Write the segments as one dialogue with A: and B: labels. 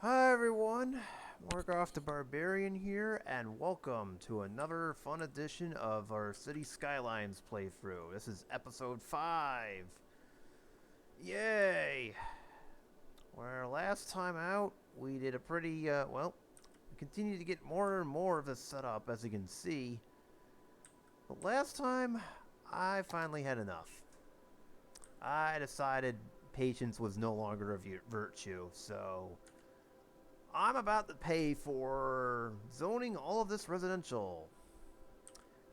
A: Hi everyone, Morgoth the Barbarian here, and welcome to another fun edition of our City Skylines playthrough. This is episode 5. Yay! Where last time out, we did a pretty, we continue to get more and more of this set up, as you can see. But last time, I finally had enough. I decided patience was no longer a virtue, so I'm about to pay for zoning all of this residential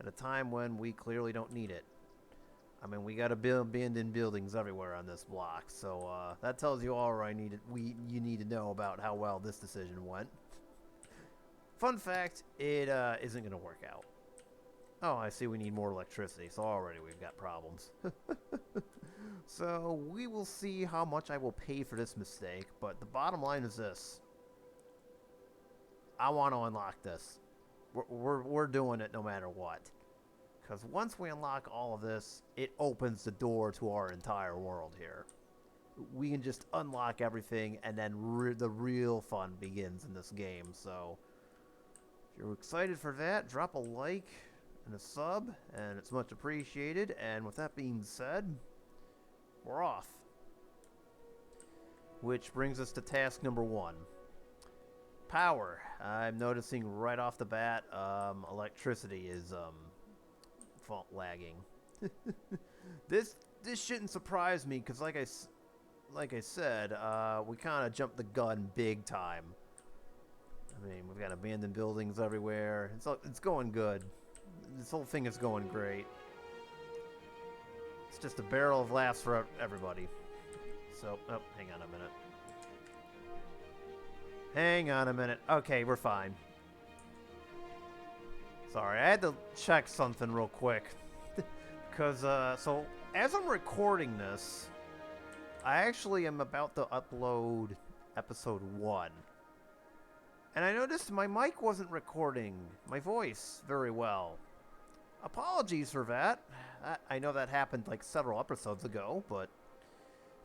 A: at a time when we clearly don't need it. I mean, we got to build abandoned buildings everywhere on this block, so that tells you all you need to know about how well this decision went. Fun fact, it isn't going to work out. Oh, I see we need more electricity, so already we've got problems. So we will see how much I will pay for this mistake, but the bottom line is this. I want to unlock this. We're doing it no matter what. Because once we unlock all of this, it opens the door to our entire world here. We can just unlock everything, and then the real fun begins in this game. So, if you're excited for that, drop a like and a sub, and it's much appreciated. And with that being said, we're off. Which brings us to task number 1. Power. I'm noticing right off the bat, electricity is fault lagging. This shouldn't surprise me because, like I said, we kind of jumped the gun big time. I mean, we've got abandoned buildings everywhere. It's going good. This whole thing is going great. It's just a barrel of laughs for everybody. So, oh, hang on a minute. Hang on a minute. Okay, we're fine. Sorry, I had to check something real quick. Because, so, as I'm recording this, I actually am about to upload episode 1. And I noticed my mic wasn't recording my voice very well. Apologies for that. I know that happened like several episodes ago, but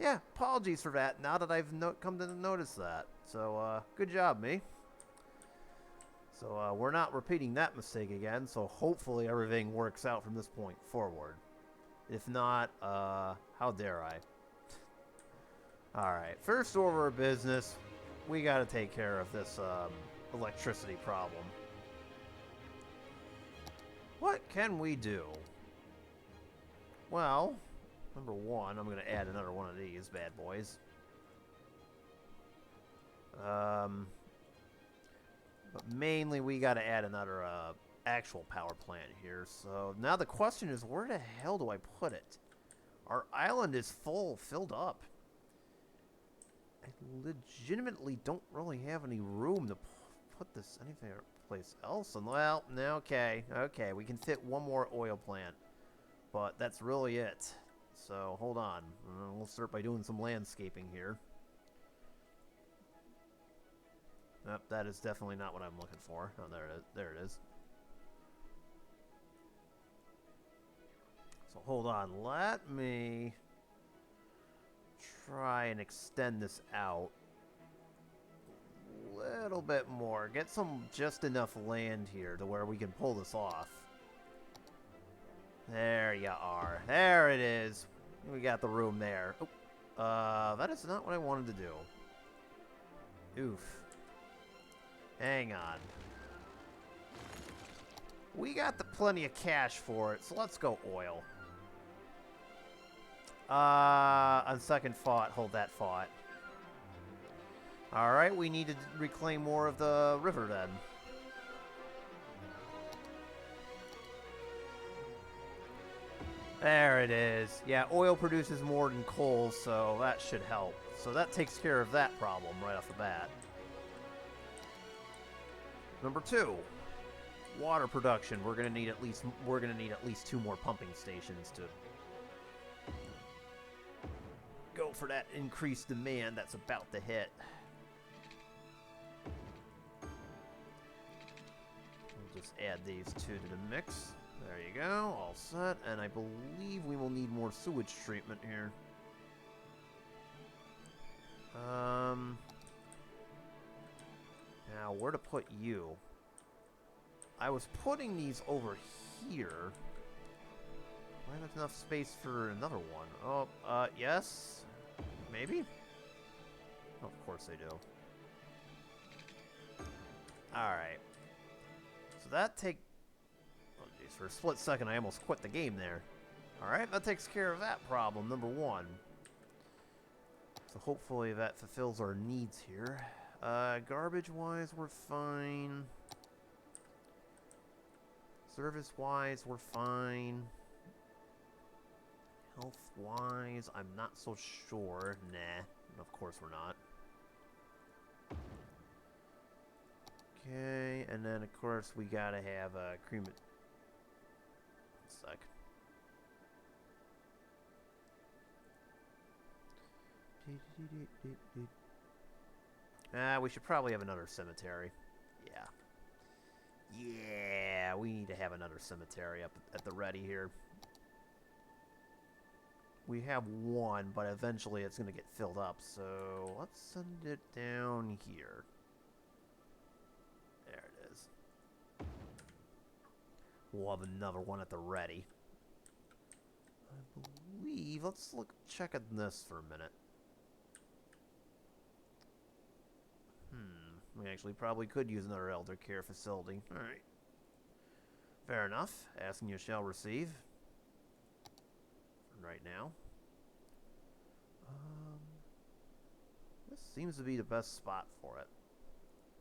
A: yeah, apologies for that now that I've come to notice that. So, good job, me. So, we're not repeating that mistake again, so hopefully everything works out from this point forward. If not, how dare I? Alright, first order of business, we gotta take care of this, electricity problem. What can we do? Well, number 1, I'm going to add another one of these bad boys. But mainly we got to add another actual power plant here. So now the question is, where the hell do I put it? Our island is filled up. I legitimately don't really have any room to put this anything place else. And well, okay, we can fit one more oil plant, but that's really it. So hold on, we'll start by doing some landscaping here. Nope, that is definitely not what I'm looking for. Oh, there it is. So hold on, let me try and extend this out a little bit more. Get just enough land here to where we can pull this off. There you are. There it is. We got the room there. Oh, that is not what I wanted to do. Oof. Hang on. We got plenty of cash for it, so let's go oil. On second thought, hold that thought. Alright, we need to reclaim more of the river then. There it is. Yeah, oil produces more than coal, so that should help. So that takes care of that problem right off the bat. Number 2, water production. We're gonna need at least 2 more pumping stations to go for that increased demand that's about to hit. We'll just add these 2 to the mix. There you go, all set, and I believe we will need more sewage treatment here. where to put you. I was putting these over here. Do I have enough space for another one? Oh, yes? Maybe? Oh, of course I do. Alright. So that oh jeez, for a split second I almost quit the game there. Alright, that takes care of that problem, number one. So hopefully that fulfills our needs here. Garbage-wise, we're fine. Service-wise, we're fine. Health-wise, I'm not so sure. Nah, of course we're not. Okay, and then of course we gotta have cream. One sec. We should probably have another cemetery. Yeah. Yeah, we need to have another cemetery up at the ready here. We have one, but eventually it's going to get filled up, so let's send it down here. There it is. We'll have another one at the ready. I believe, let's check at this for a minute. We actually probably could use another elder care facility. Alright. Fair enough. Asking you shall receive. Right now. This seems to be the best spot for it.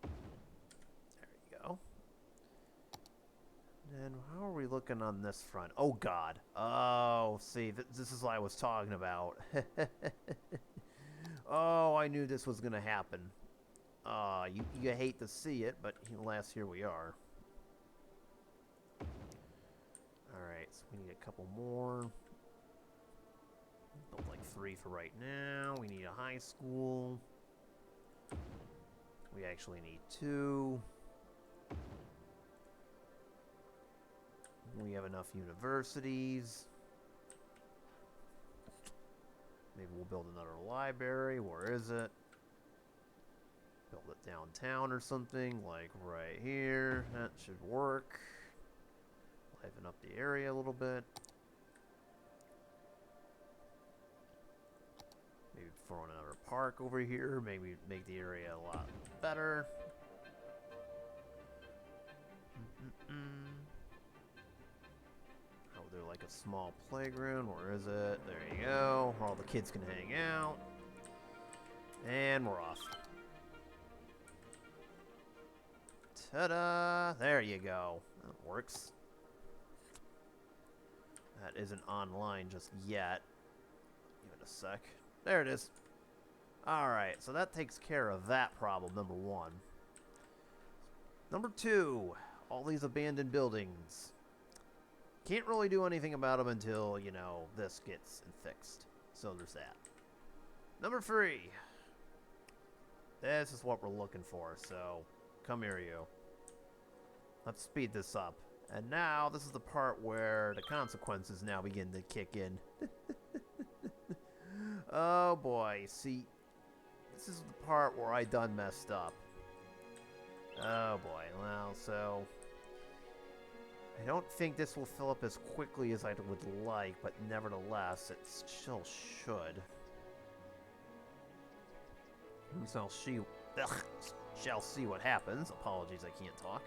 A: There you go. And how are we looking on this front? Oh, God. Oh, see, this is what I was talking about. Oh, I knew this was going to happen. You hate to see it, but alas, here we are. Alright, so we need a couple more. Build like 3 for right now. We need a high school. We actually need 2. We have enough universities. Maybe we'll build another library. Where is it? Build it downtown or something, like right here. That should work. Liven up the area a little bit. Maybe throw in another park over here. Maybe make the area a lot better. Oh, they're like a small playground. Where is it? There you go. Where all the kids can hang out. And we're off. Ta-da! There you go. That works. That isn't online just yet. Give it a sec. There it is. Alright, so that takes care of that problem, number 1. Number 2, all these abandoned buildings. Can't really do anything about them until, you know, this gets fixed. So there's that. Number 3. This is what we're looking for, so come here, you. Let's speed this up. And now, this is the part where the consequences now begin to kick in. Oh boy, see, this is the part where I done messed up. Oh boy, well, so I don't think this will fill up as quickly as I would like, but nevertheless, it still should. Shall see what happens. Apologies, I can't talk.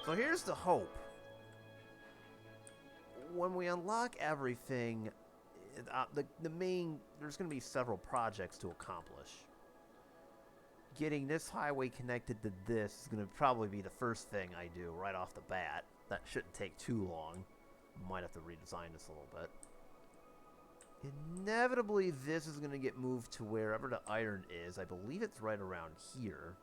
A: So here's the hope. When we unlock everything, there's going to be several projects to accomplish. Getting this highway connected to this is going to probably be the first thing I do right off the bat. That shouldn't take too long. Might have to redesign this a little bit. Inevitably, this is going to get moved to wherever the iron is. I believe it's right around here.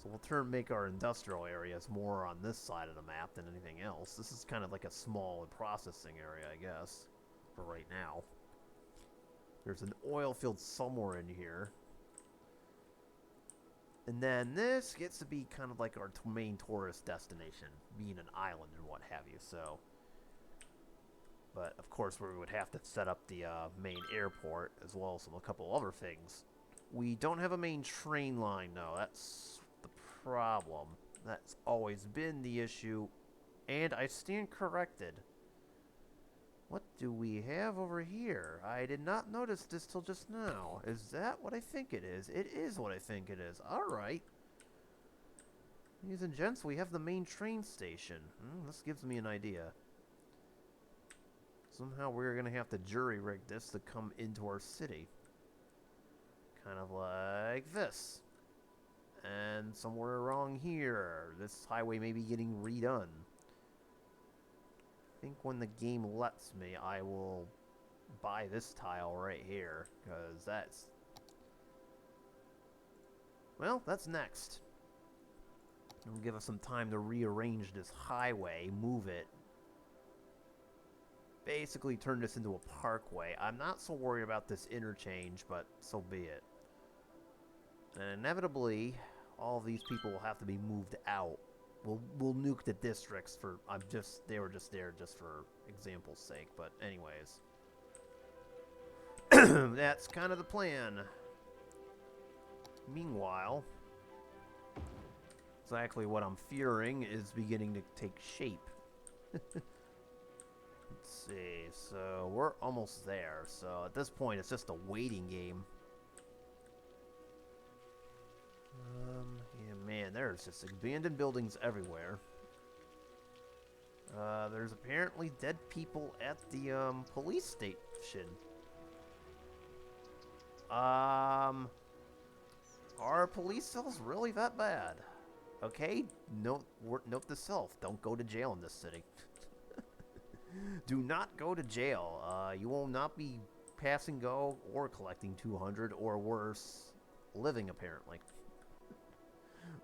A: So we'll make our industrial areas more on this side of the map than anything else. This is kind of like a small processing area, I guess, for right now. There's an oil field somewhere in here. And then this gets to be kind of like our main tourist destination, being an island and what have you, so. But, of course, we would have to set up the main airport, as well as a couple other things. We don't have a main train line, though. That's the problem. That's always been the issue, and I stand corrected. What do we have over here? I did not notice this till just now. Is that what I think it is? It is what I think it is. Alright. Ladies and gents, we have the main train station. This gives me an idea. Somehow we're going to have to jury-rig this to come into our city. Kind of like this. And somewhere along here, this highway may be getting redone. I think when the game lets me, I will buy this tile right here, because that's... Well, that's next. It'll give us some time to rearrange this highway, move it. Basically turn this into a parkway. I'm not so worried about this interchange, but so be it. And inevitably, all of these people will have to be moved out. We'll nuke the districts for... they were just there just for example's sake, but anyways. That's kind of the plan. Meanwhile, exactly what I'm fearing is beginning to take shape. Let's see, so we're almost there. So at this point, it's just a waiting game. Yeah, man, there's just abandoned buildings everywhere. There's apparently dead people at the, police station. Are police cells really that bad? Okay, note to self, don't go to jail in this city. Do not go to jail. You will not be passing go or collecting 200 or worse, living apparently.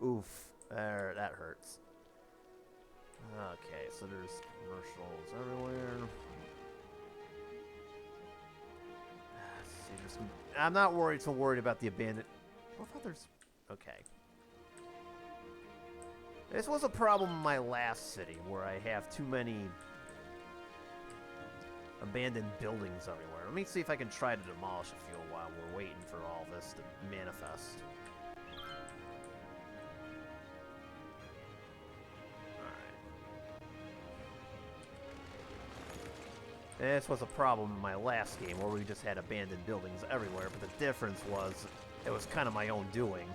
A: Oof, that hurts. Okay, so there's commercials everywhere. See, I'm not so worried about the abandoned... I thought there's... Okay. This was a problem in my last city, where I have too many abandoned buildings everywhere. Let me see if I can try to demolish a few while we're waiting for all this to manifest. This was a problem in my last game where we just had abandoned buildings everywhere, but the difference was it was kind of my own doing.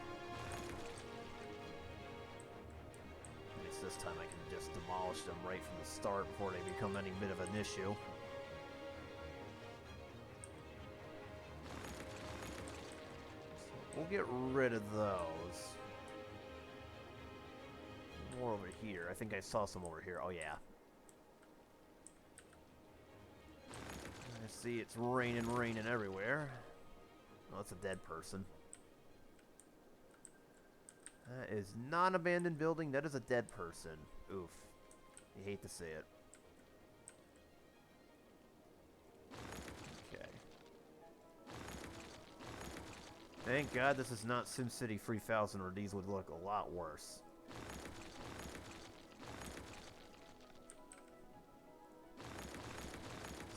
A: At least this time I can just demolish them right from the start before they become any bit of an issue. So we'll get rid of those. More over here. I think I saw some over here. Oh, yeah. See, it's raining everywhere. Oh, that's a dead person. That is not an abandoned building. That is a dead person. Oof. You hate to see it. Okay. Thank God this is not SimCity 3000, or these would look a lot worse.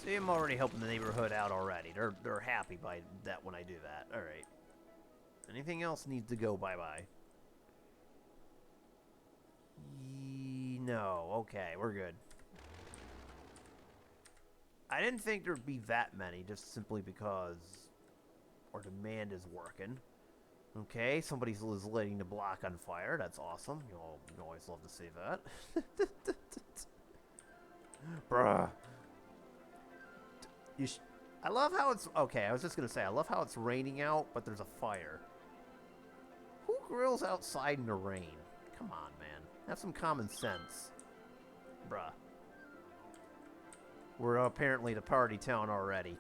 A: See, I'm already helping the neighborhood out already. They're happy by that when I do that. All right. Anything else needs to go bye-bye? No. Okay, we're good. I didn't think there'd be that many, just simply because our demand is working. Okay, somebody's lighting the block on fire. That's awesome. You always love to see that. Bruh. I love how it's... Okay, I was just going to say, I love how it's raining out, but there's a fire. Who grills outside in the rain? Come on, man. Have some common sense. Bruh. We're apparently the party town already.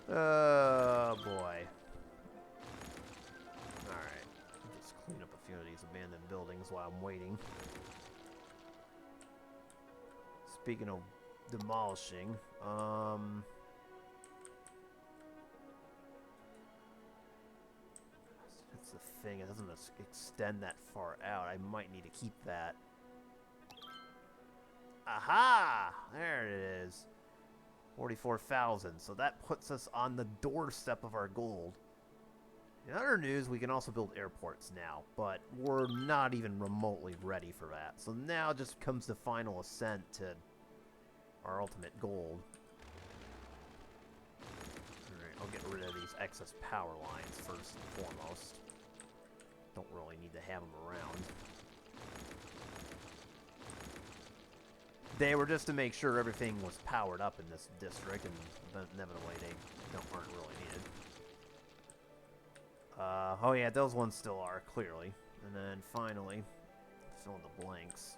A: Oh, boy. Alright. Just clean up a few of these abandoned buildings while I'm waiting. Speaking of demolishing, that's the thing, it doesn't extend that far out. I might need to keep that. Aha! There it is. 44,000. So that puts us on the doorstep of our gold. In other news, we can also build airports now, but we're not even remotely ready for that. So now just comes the final ascent to our ultimate gold. Alright, I'll get rid of these excess power lines first and foremost. Don't really need to have them around. They were just to make sure everything was powered up in this district, and inevitably they aren't really needed. Oh yeah, those ones still are, clearly. And then finally, fill in the blanks.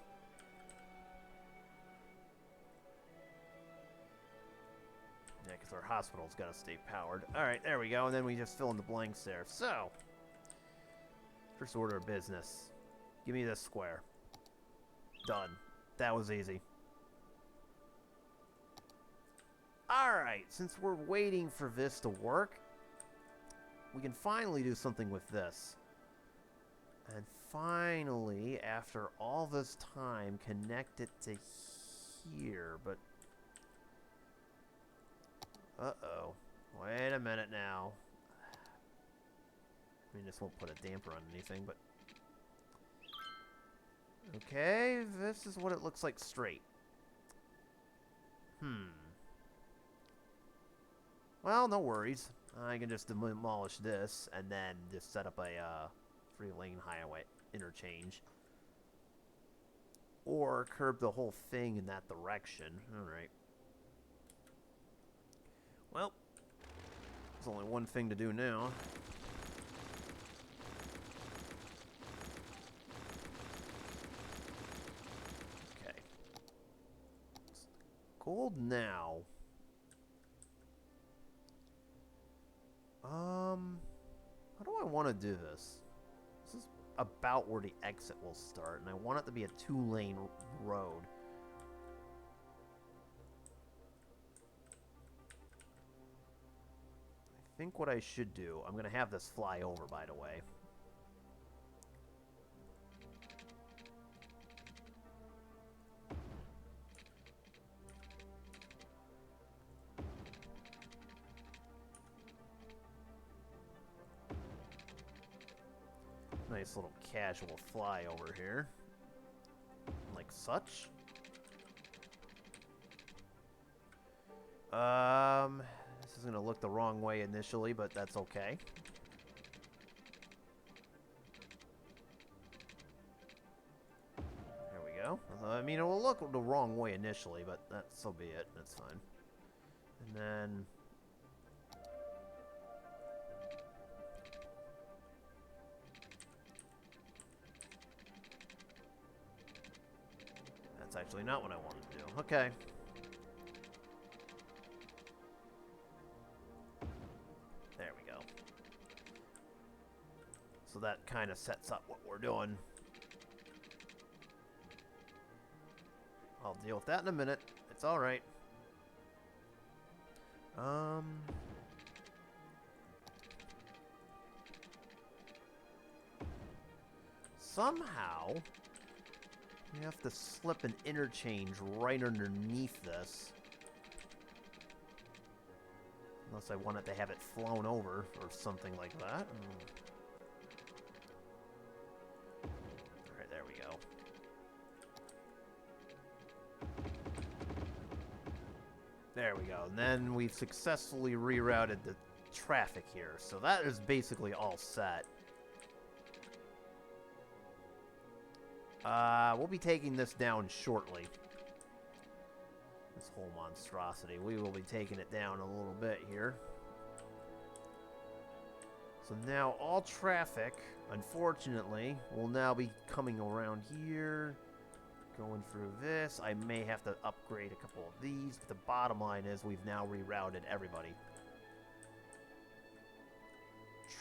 A: Yeah, because our hospital's got to stay powered. Alright, there we go, and then we just fill in the blanks there. So, first order of business. Give me this square. Done. That was easy. Alright, since we're waiting for this to work, we can finally do something with this. And finally, after all this time, connect it to here, but... Uh-oh. Wait a minute now. I mean, this won't put a damper on anything, but... Okay, this is what it looks like straight. Well, no worries. I can just demolish this and then just set up a three-lane highway interchange. Or curb the whole thing in that direction. Alright. Well, there's only one thing to do now. Okay. Gold now. How do I want to do this? This is about where the exit will start, and I want it to be a two-lane road. I think what I should do, I'm going to have this fly over, by the way. Nice little casual fly over here. Like such. This is going to look the wrong way initially, but that's okay. There we go. I mean, it will look the wrong way initially, but so be it. That's fine. And then... That's actually not what I wanted to do. Okay. There we go. So that kind of sets up what we're doing. I'll deal with that in a minute. It's alright. Somehow... we have to slip an interchange right underneath this. Unless I wanted to have it flown over or something like that. Alright, there we go. There we go. And then we've successfully rerouted the traffic here. So that is basically all set. We'll be taking this down shortly. This whole monstrosity. We will be taking it down a little bit here. So now all traffic, unfortunately, will now be coming around here. Going through this. I may have to upgrade a couple of these. But the bottom line is we've now rerouted everybody.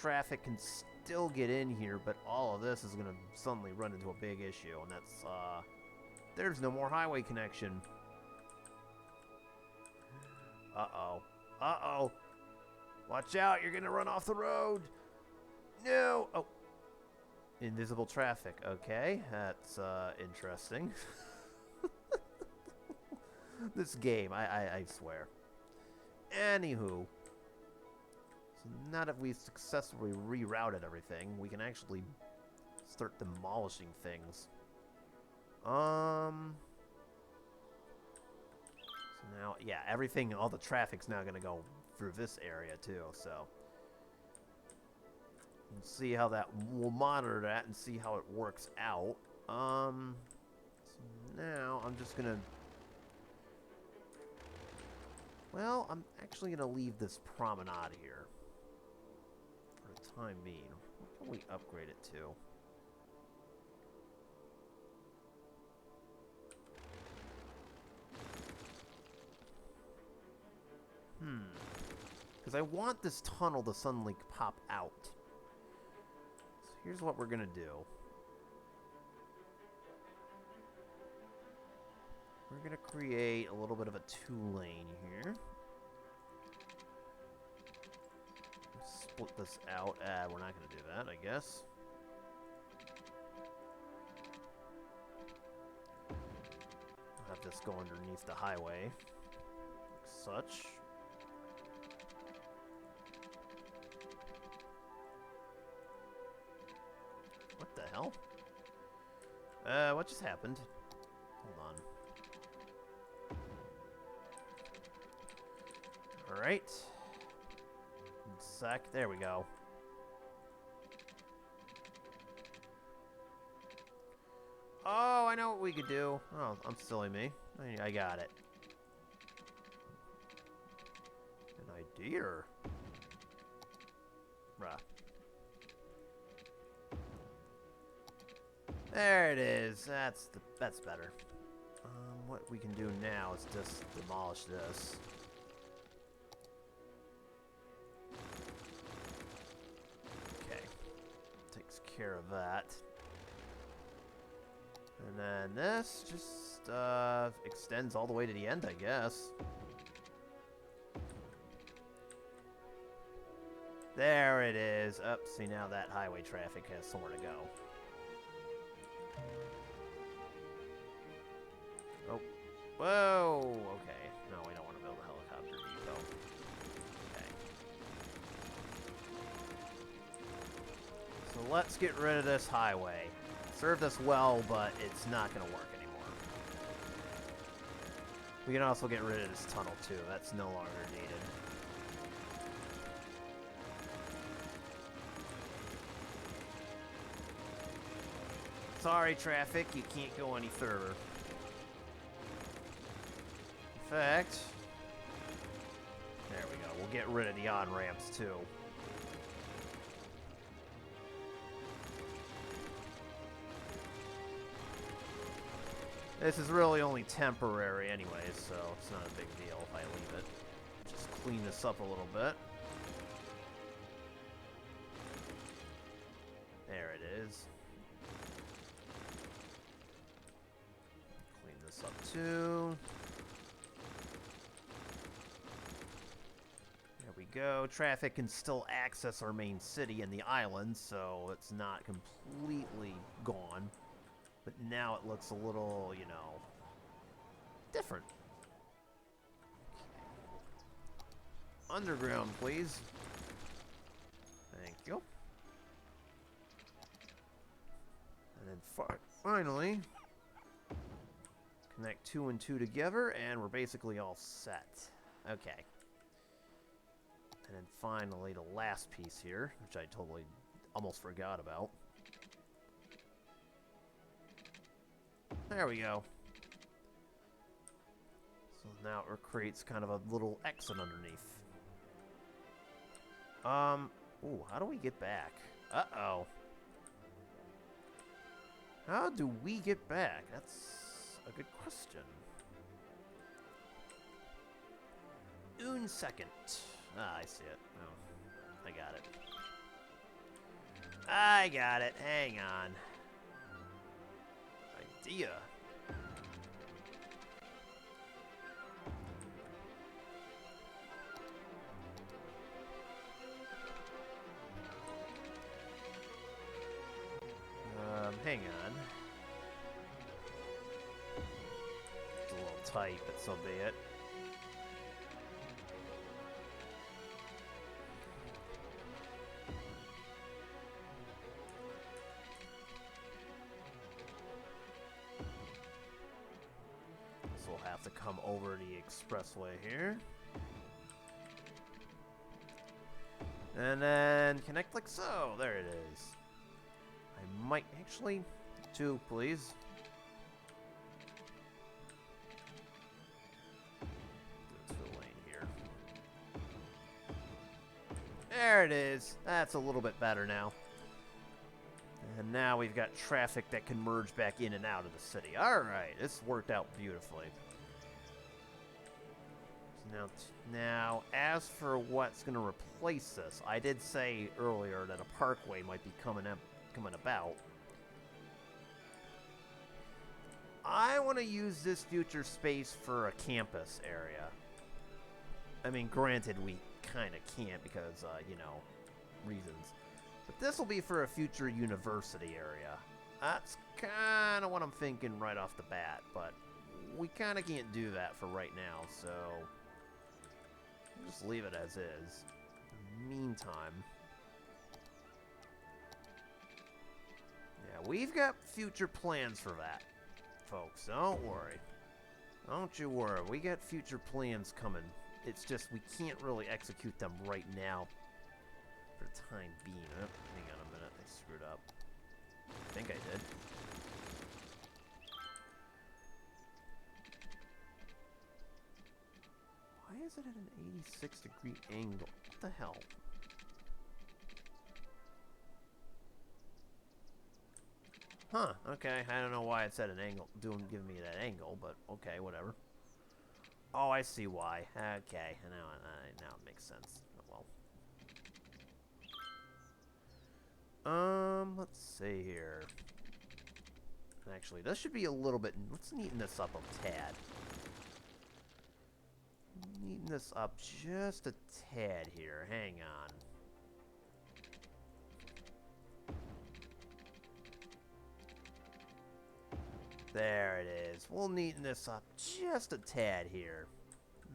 A: Traffic can still get in here, but all of this is going to suddenly run into a big issue, and that's, there's no more highway connection. Uh-oh. Uh-oh. Watch out, you're going to run off the road. No. Oh. Invisible traffic. Okay, that's, interesting. This game, I swear. Anywho. So now that we've successfully rerouted everything, we can actually start demolishing things. So now, yeah, everything, all the traffic's now going to go through this area too, so. We'll see how that, we'll monitor that and see how it works out. So now I'm just going to, well, I'm actually going to leave this promenade here. For the time being. What can we upgrade it to? Because I want this tunnel to suddenly pop out. So here's what we're going to do. We're going to create a little bit of a two-lane here. Split this out. We're not going to do that, I guess. I'll have this go underneath the highway. Like such. What the hell? What just happened? Hold on. Alright. Sec. There we go. Oh, I know what we could do. Oh, I'm silly me. I got it. An idea? Bruh. There it is. That's better. What we can do now is just demolish this. Okay. Takes care of that. And then this just extends all the way to the end, I guess. There it is. Oh, see, now that highway traffic has somewhere to go. Oh. Whoa! Okay. No, we don't want to build a helicopter depot. Okay. So let's get rid of this highway. Served us well, but it's not going to work anymore. We can also get rid of this tunnel, too. That's no longer needed. Sorry, traffic. You can't go any further. In fact, there we go. We'll get rid of the on-ramps, too. This is really only temporary anyway, so it's not a big deal if I leave it. Just clean this up a little bit. There it is. Clean this up too. There we go. Traffic can still access our main city and the island, so it's not completely gone. But now it looks a little, you know, different. Okay. Underground, please. Thank you. And then finally, connect 2 and 2 together, and we're basically all set. Okay. And then finally, the last piece here, which I totally almost forgot about. There we go. So now it creates kind of a little exit underneath. Ooh, how do we get back? Uh-oh. How do we get back? That's a good question. Un second. Ah, I see it. Oh, I got it. I got it. Hang on. Idea. Hang on. It's a little tight, but so be it. have to come over the expressway here. And then connect like so. There it is. I might actually... 2, please. Do a 2 lane here. There it is. That's a little bit better now. And now we've got traffic that can merge back in and out of the city. Alright, this worked out beautifully. Now, as for what's going to replace this, I did say earlier that a parkway might be coming about. I want to use this future space for a campus area. I mean, granted, we kind of can't because, you know, reasons. But this will be for a future university area. That's kind of what I'm thinking right off the bat, but we kind of can't do that for right now, so just leave it as is. In the meantime, yeah, we've got future plans for that, folks. Don't worry. Don't you worry. We got future plans coming. It's just we can't really execute them right now for the time being. Oh, hang on a minute. I screwed up. I think I did. Why is it at an 86-degree angle? What the hell? Huh, okay. I don't know why it's at an angle, giving me that angle, but okay, whatever. Oh, I see why. Okay, now it makes sense. Oh, well. Let's see here. Actually, this should be a little bit... Let's neaten this up a tad. Neaten this up just a tad here. Hang on. There it is. We'll neaten this up just a tad here.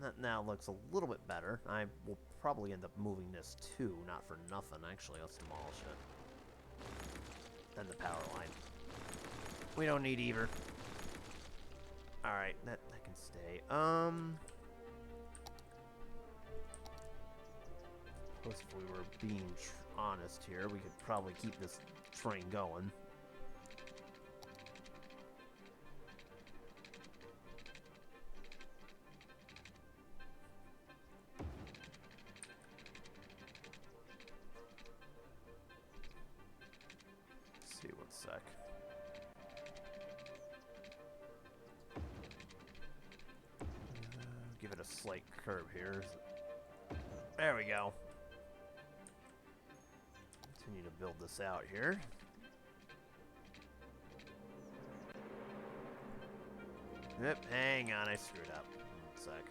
A: That now looks a little bit better. I will probably end up moving this too, not for nothing. Actually, let's demolish it. And the power line. We don't need either. Alright, that can stay. Suppose if we were being honest here, we could probably keep this train going. Let's see, one sec. Give it a slight curve here. There we go. Continue to build this out here. Yep, hang on, I screwed up. One sec.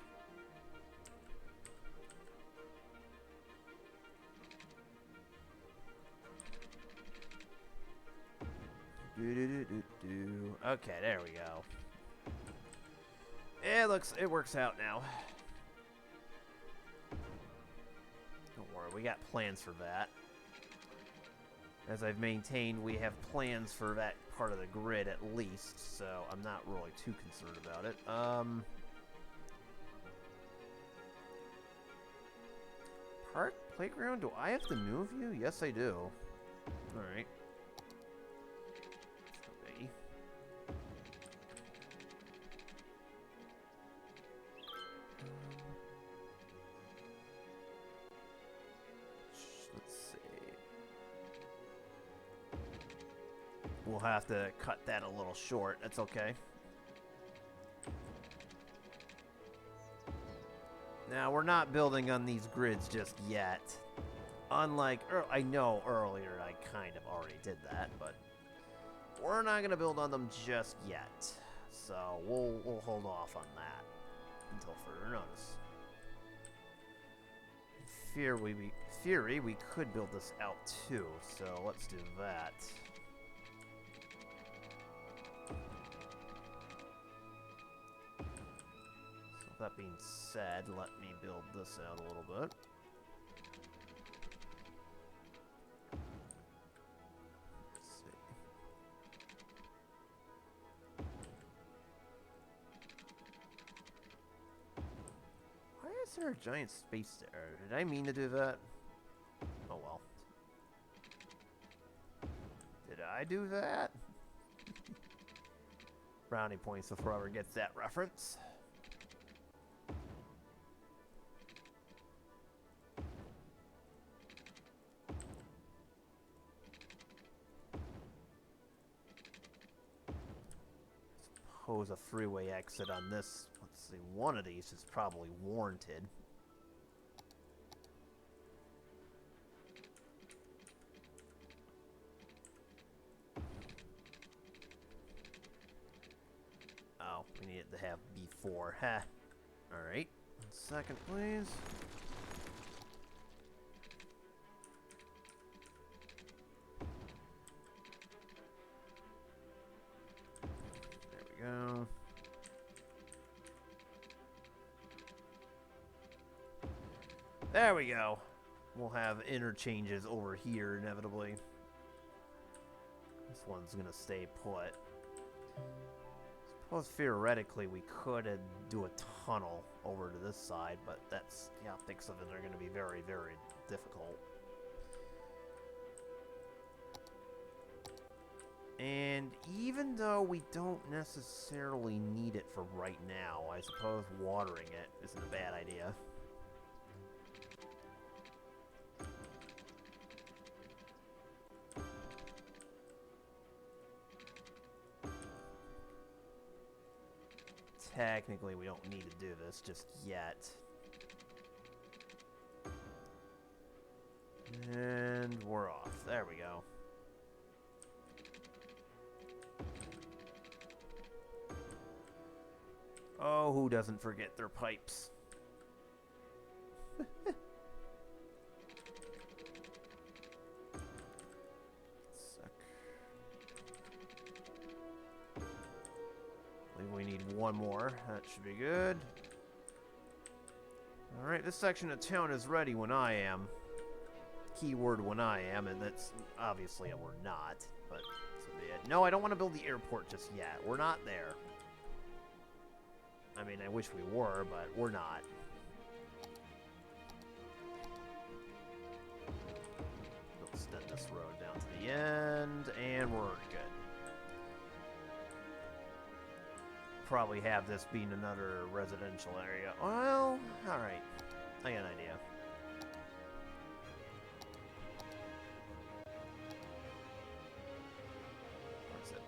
A: Okay, there we go. It works out now. Don't worry, we got plans for that. As I've maintained, we have plans for that part of the grid at least, so I'm not really too concerned about it. Park? Playground? Do I have to move you? Yes, I do. Alright. Okay. Let's see. We'll have to cut that a little short. That's okay. Now, we're not building on these grids just yet. Unlike, I know earlier I kind of already did that, but we're not going to build on them just yet. So we'll hold off on that until further notice. In theory, we could build this out too, so let's do that. That being said, let me build this out a little bit. Let's see. is there a giant space station? Did I mean to do that? Oh well. Did I do that? Brownie points if whoever gets that reference. Suppose a freeway exit on this, let's see, one of these is probably warranted. Oh, we need it to have before. Ha. Alright. 1 second, please. There we go. There we go. We'll have interchanges over here, inevitably. This one's gonna stay put. Suppose theoretically we could do a tunnel over to this side, but that's, the optics of it are gonna be very, very difficult. And even though we don't necessarily need it for right now, I suppose watering it isn't a bad idea. Technically, we don't need to do this just yet. And we're off. There we go. Oh, who doesn't forget their pipes? We need one more. That should be good. Alright, this section of town is ready when I am. Keyword when I am, and that's obviously we're not. But so be it. No, I don't want to build the airport just yet. We're not there. I mean, I wish we were, but we're not. We'll extend this road down to the end, and we're good. Probably have this being another residential area. Well, alright. I got an idea. Where's it?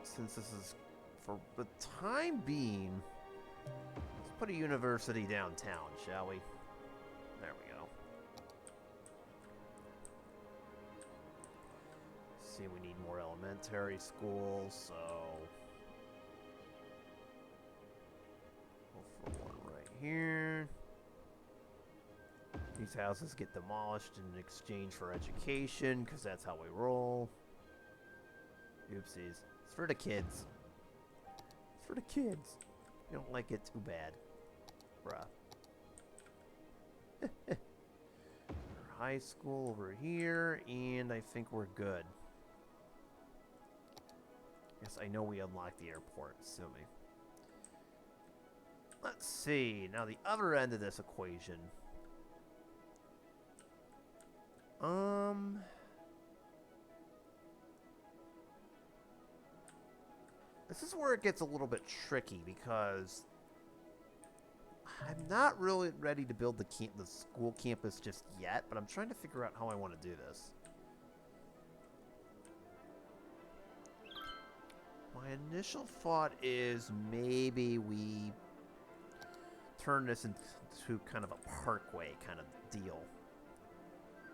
A: Since this is for the time being, let's put a university downtown, shall we? There we go. See, we need more elementary schools, so go for one right here. These houses get demolished in exchange for education, because that's how we roll. Oopsies. It's for the kids. It's for the kids. You don't like it too bad. Bruh. High school over here, and I think we're good. Yes, I know we unlocked the airport, assuming. Let's see. Now, the other end of this equation. This is where it gets a little bit tricky, because I'm not really ready to build the school campus just yet, but I'm trying to figure out how I want to do this. My initial thought is maybe we turn this into kind of a parkway kind of deal.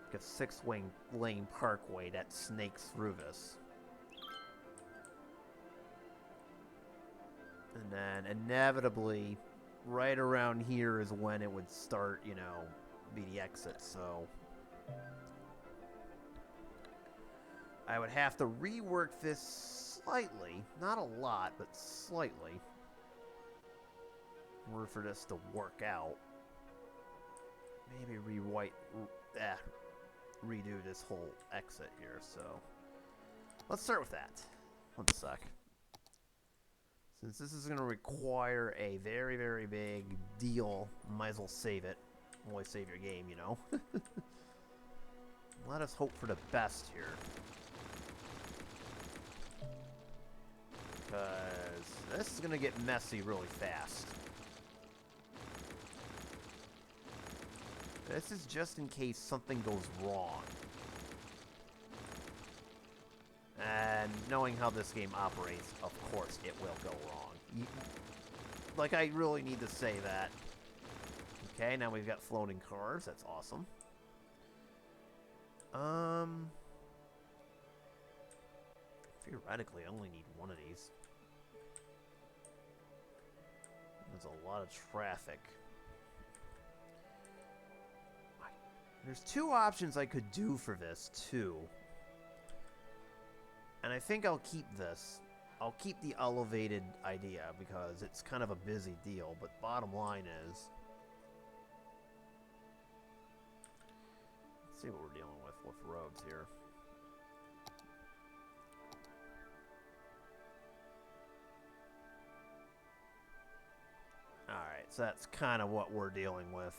A: Like a 6-lane parkway that snakes through this. And then inevitably, right around here is when it would start, you know, be the exit, so I would have to rework this slightly, not a lot, but slightly, in order for this to work out. Maybe redo this whole exit here, so let's start with that. One sec. Since this is going to require a very, very big deal, might as well save it. Always save your game, you know. Let us hope for the best here. Because this is going to get messy really fast. This is just in case something goes wrong. And knowing how this game operates, of course it will go wrong. Like, I really need to say that. Okay, now we've got floating cars. That's awesome. Theoretically, I only need one of these. There's a lot of traffic. There's two options I could do for this, too. And I think I'll keep this. I'll keep the elevated idea because it's kind of a busy deal, but bottom line is... Let's see what we're dealing with roads here. Alright, so that's kind of what we're dealing with.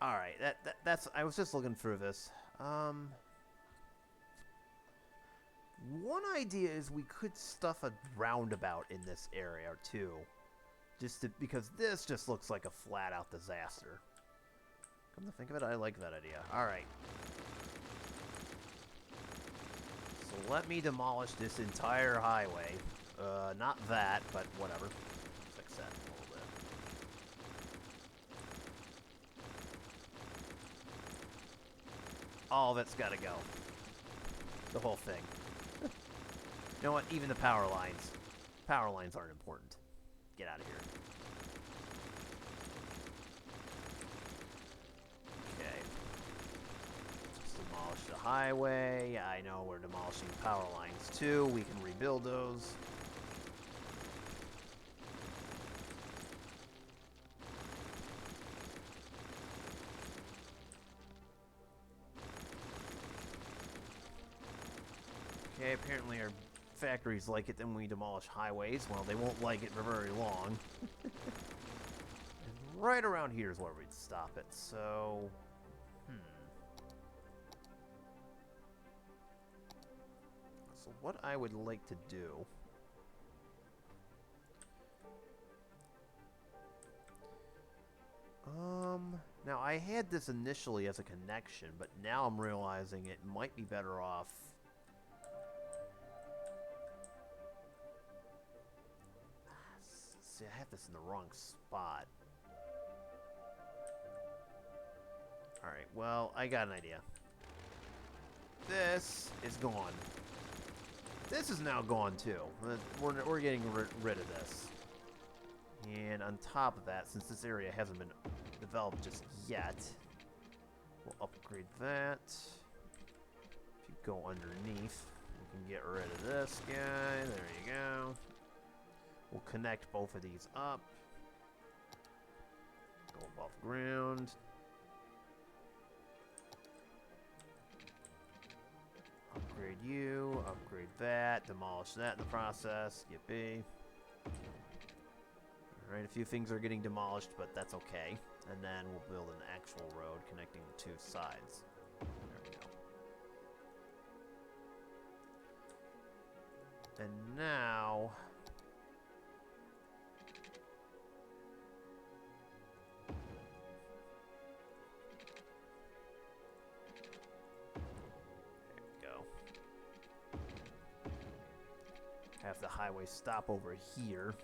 A: Alright, that's... I was just looking through this. One idea is we could stuff a roundabout in this area, too. Because this just looks like a flat-out disaster. Come to think of it, I like that idea. Alright. So let me demolish this entire highway. Not that, but whatever. Fix that a little bit. All of it's gotta go. The whole thing. You know what? Even the power lines. Power lines aren't important. Get out of here. Okay. Just demolish the highway. I know we're demolishing power lines too. We can rebuild those. Okay, apparently our factories like it when we demolish highways. Well, they won't like it for very long. And right around here is where we'd stop it, so... So what I would like to do... Now I had this initially as a connection, but now I'm realizing it might be better off... See, I have this in the wrong spot. Alright, well, I got an idea. This is gone. This is now gone, too. We're getting rid of this. And on top of that, since this area hasn't been developed just yet, we'll upgrade that. If you go underneath, we can get rid of this guy. There you go. We'll connect both of these up. Go above ground. Upgrade you, upgrade that, demolish that in the process. Yippee. Alright, a few things are getting demolished, but that's okay. And then we'll build an actual road connecting the two sides. There we go. And now... have the highway stop over here.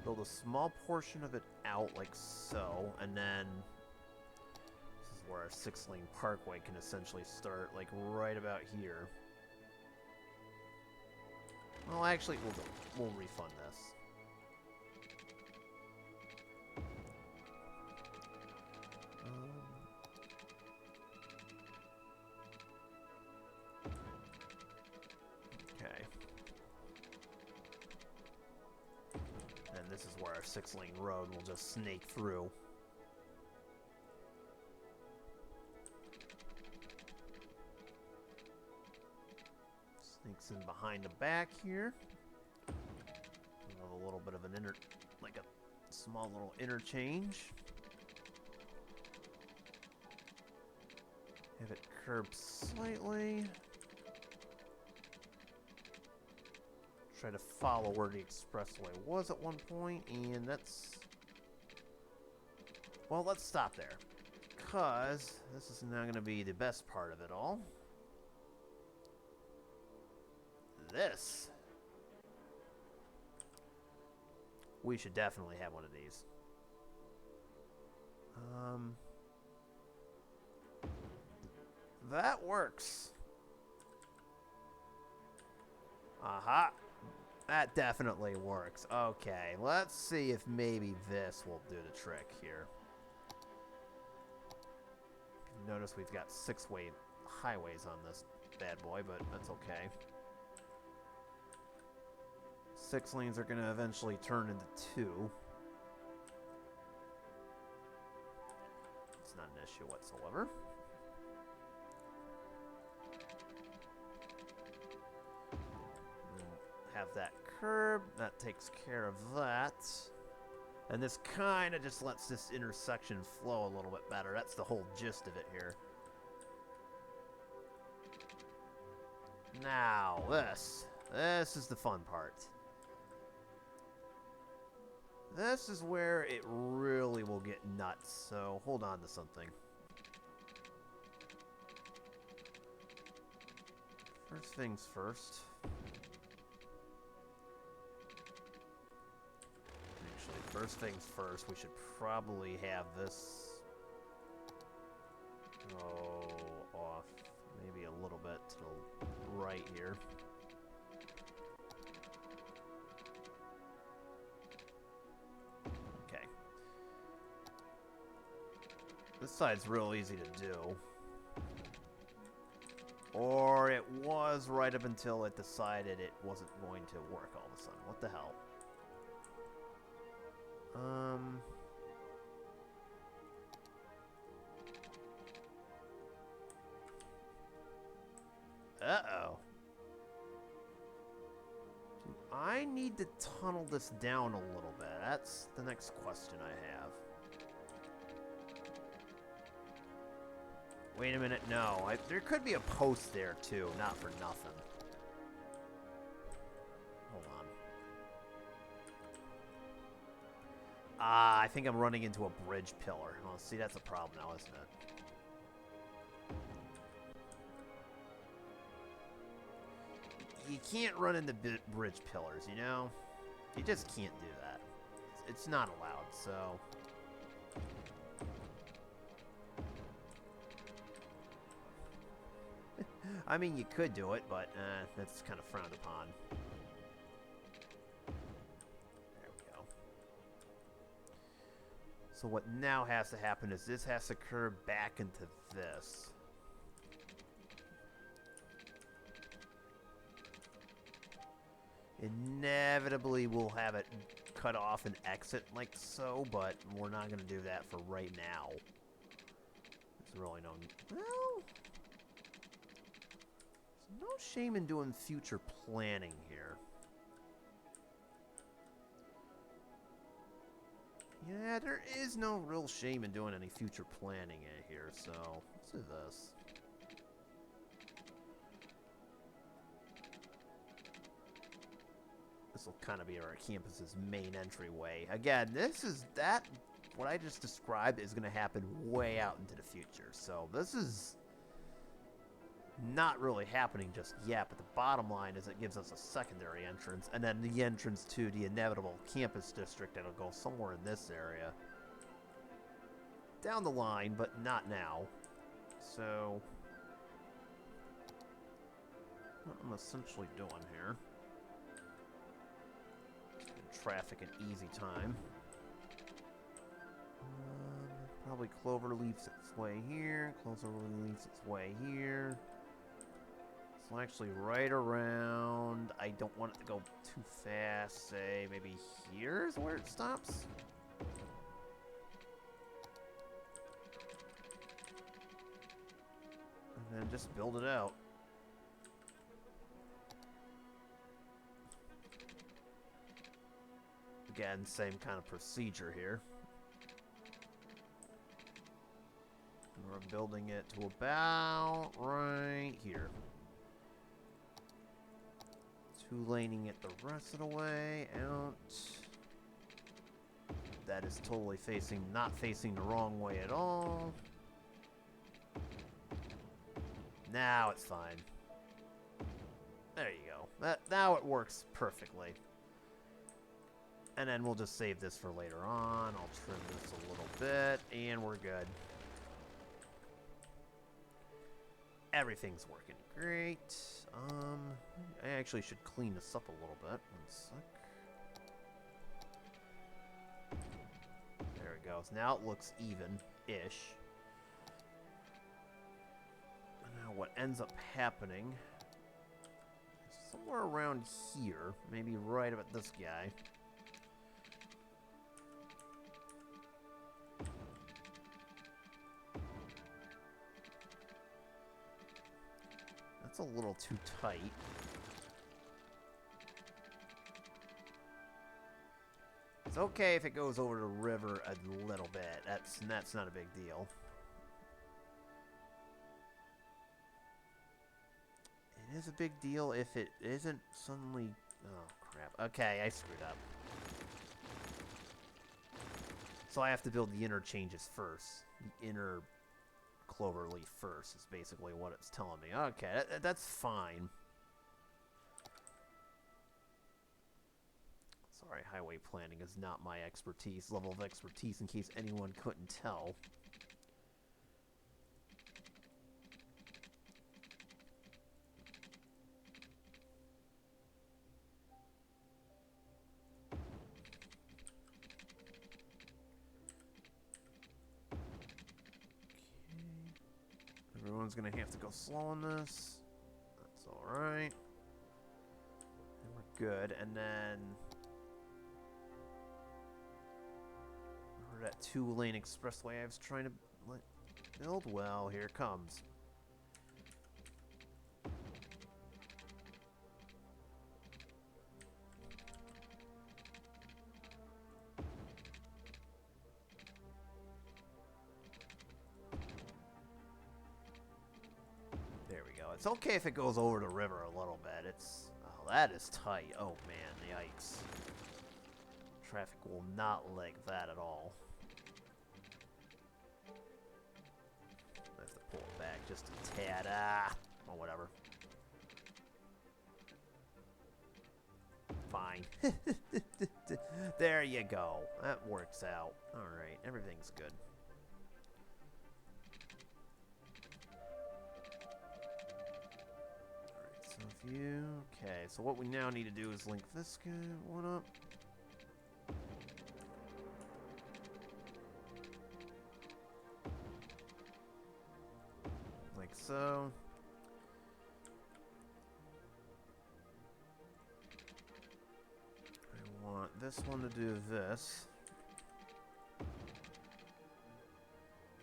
A: Build a small portion of it out like so, and then this is where our 6-lane parkway can essentially start, like right about here. Well, actually, we'll refund this. this is where our 6-lane road will just snake through. Snakes in behind the back here. We have a little bit of an like a small little interchange. Have it curb slightly. Try to follow where the expressway was at one point, and that's... Well, let's stop there, because this is now going to be the best part of it all. This. We should definitely have one of these. That works. Aha. That definitely works. Okay, let's see if maybe this will do the trick here. Notice we've got 6-way highways on this bad boy, but that's okay. 6 lanes are going to eventually turn into 2. It's not an issue whatsoever. Have that curb. That takes care of that. And this kind of just lets this intersection flow a little bit better. That's the whole gist of it here. Now, this is the fun part. This is where it really will get nuts, so hold on to something. First things first. Actually, first things first, we should probably have this go off maybe a little bit to the right here. Okay. This side's real easy to do. Or it was right up until it decided it wasn't going to work all of a sudden. What the hell? Uh-oh. Do I need to tunnel this down a little bit? That's the next question I have. Wait a minute, no. There could be a post there, too. Not for nothing. Hold on. Ah, I think I'm running into a bridge pillar. Oh, see, that's a problem now, isn't it? You can't run into bridge pillars, you know? You just can't do that. It's not allowed, so... I mean, you could do it, but that's kind of frowned upon. There we go. So what now has to happen is this has to curve back into this. Inevitably, we'll have it cut off and exit like so, but we're not going to do that for right now. There's really no... Well... no shame in doing future planning here. Yeah, there is no real shame in doing any future planning here, so let's do this. This will kind of be our campus's main entryway. Again, this is that, what I just described is going to happen way out into the future, so this is... not really happening just yet, but the bottom line is it gives us a secondary entrance, and then the entrance to the inevitable campus district that'll go somewhere in this area. Down the line, but not now. So, what I'm essentially doing here, traffic an easy time. Probably Clover leaves its way here. Clover leaves its way here. This So actually right around, I don't want it to go too fast, say maybe here's where it stops. And then just build it out. Again, same kind of procedure here. And we're building it to about right here. Two-laning it the rest of the way out. That is totally not facing the wrong way at all. Now it's fine. There you go. Now it works perfectly. And then we'll just save this for later on. I'll trim this a little bit, and we're good. Everything's working great. I actually should clean this up a little bit. One sec. There it goes. Now it looks even-ish. Now what ends up happening is somewhere around here, maybe right about this guy. That's a little too tight. It's okay if it goes over the river a little bit. That's not a big deal. It is a big deal if it isn't suddenly... Oh, crap. Okay, I screwed up. So I have to build the interchanges first. The inner clover leaf first is basically what it's telling me. Okay, that's fine. Sorry, highway planning is not my level of expertise, in case anyone couldn't tell. Everyone's gonna have to go slow on this. That's alright. And we're good. And then... that 2-lane expressway I was trying to build. Well, here it comes. There we go. It's okay if it goes over the river a little bit. It's... Oh, that is tight. Oh, man. Yikes. Traffic will not like that at all. I have to pull it back just a tad. Or whatever. Fine. There you go. That works out. Alright, everything's good. Alright, so if you... Okay, so what we now need to do is link this guy one up. Like so. I want this one to do this. I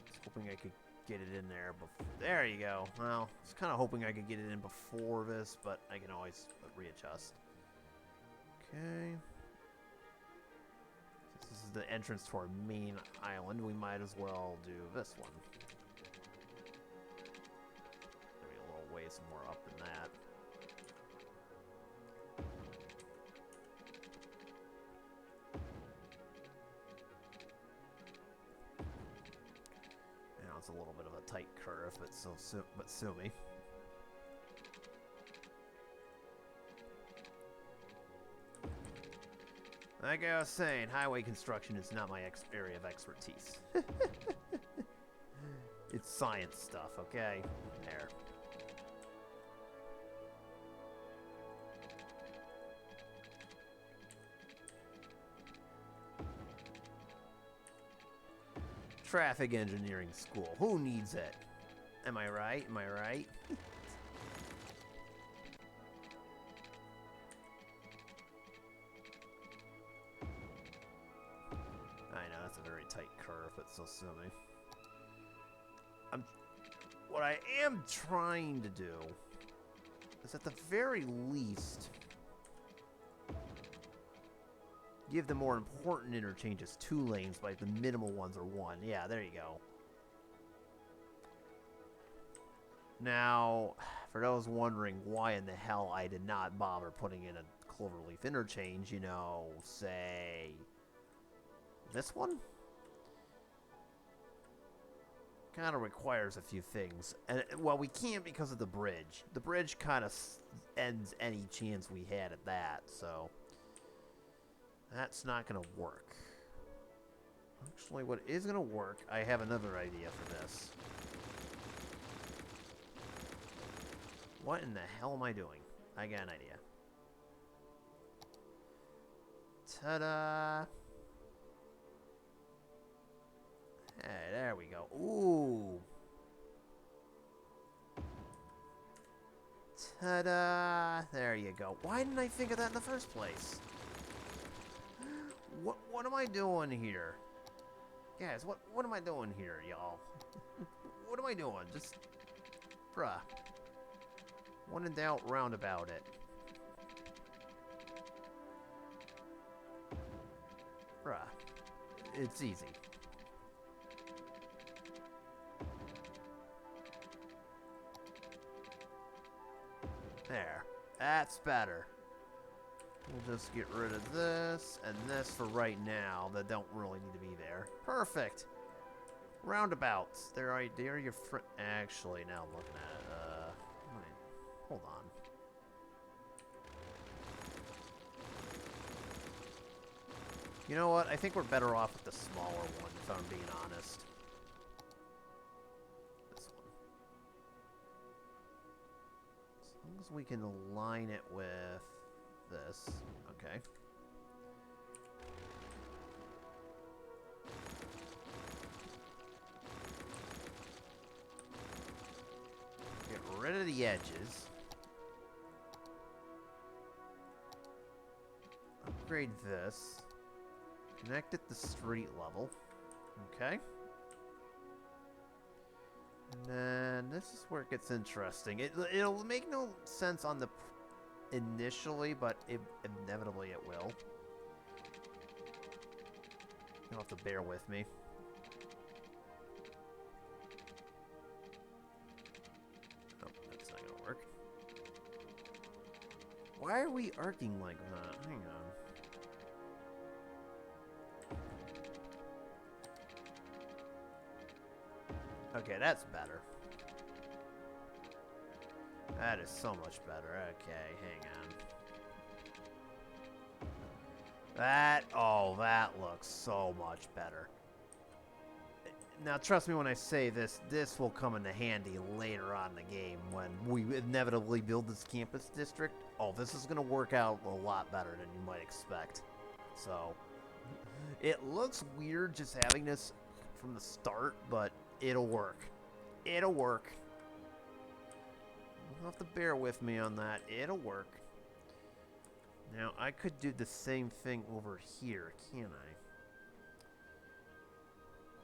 A: was hoping I could get it in there before. There you go. Well, I was kind of hoping I could get it in before this, but I can always readjust. Okay. This is the entrance to our main island. We might as well do this one. Maybe a little ways more up than that. Now it's a little bit of a tight curve, but sue me. Like I was saying, highway construction is not my area of expertise. It's science stuff, okay? There. Traffic engineering school. Who needs it? Am I right? Am I right? tight curve, it's so silly. What I am trying to do is at the very least give the more important interchanges 2 lanes, but the minimal ones are 1. Yeah, there you go. Now, for those wondering why in the hell I did not bother putting in a cloverleaf interchange, you know, say this one? Kind of requires a few things. And, well, we can't because of the bridge. The bridge kind of ends any chance we had at that, so that's not going to work. Actually, what is going to work, I have another idea for this. What in the hell am I doing? I got an idea. Ta-da! Hey, there we go. Ooh! Ta-da! There you go. Why didn't I think of that in the first place? What am I doing here? Guys, what am I doing here, y'all? What am I doing? Just... bruh. When in doubt, roundabout it. Bruh. It's easy. There. That's better. We'll just get rid of this and this for right now that don't really need to be there. Perfect. Roundabouts. They're your friend. Actually, now I'm looking at it. Hold on. You know what? I think we're better off with the smaller one, if I'm being honest. This one. As long as we can align it with this. Okay. Get rid of the edges. Upgrade this. Connect at the street level. Okay. And then this is where it gets interesting. It'll make no sense on the initially, but inevitably it will. You'll have to bear with me. Oh, that's not gonna work. Why are we arcing like that? Hang on. Okay, that's better. That is so much better. Okay, hang on. That looks so much better. Now, trust me when I say this, this will come into handy later on in the game when we inevitably build this campus district. Oh, this is going to work out a lot better than you might expect. So, it looks weird just having this from the start, but it'll work. It'll work. You'll have to bear with me on that. It'll work. Now, I could do the same thing over here, can't I?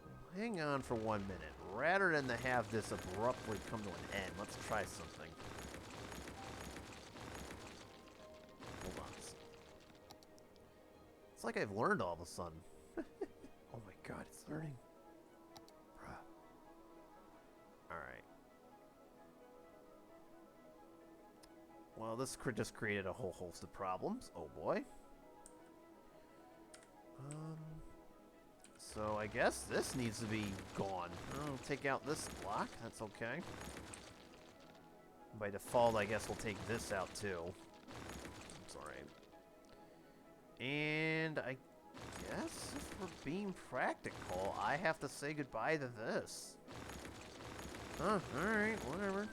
A: Well, hang on for 1 minute. Rather than to have this abruptly come to an end, let's try something. Hold on. It's like I've learned all of a sudden. Oh my god, it's learning. Alright. Well, this just created a whole host of problems. Oh boy. So I guess this needs to be gone. I'll take out this block. That's okay. By default, I guess we'll take this out too. It's alright. And I guess if we're being practical, I have to say goodbye to this. Huh, alright, whatever.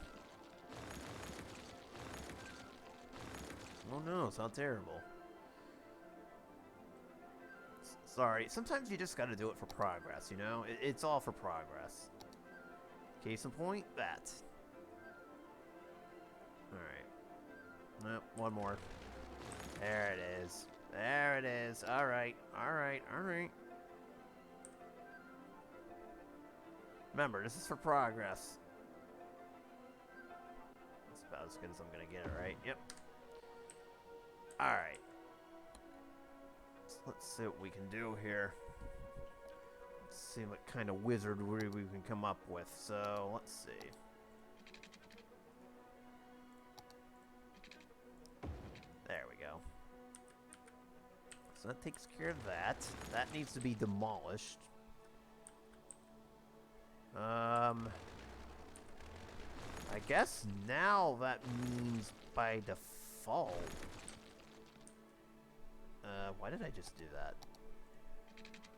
A: Oh no, it's not terrible. Sorry, sometimes you just gotta do it for progress, you know? It's all for progress. Case in point, that. Alright. Nope, one more. There it is. There it is. Alright, alright, alright. Remember, this is for progress. That's about as good as I'm gonna get it, right? Yep. Alright. So let's see what we can do here. Let's see what kind of wizardry we can come up with. So, let's see. There we go. So that takes care of that. That needs to be demolished. I guess now that means by default. Why did I just do that?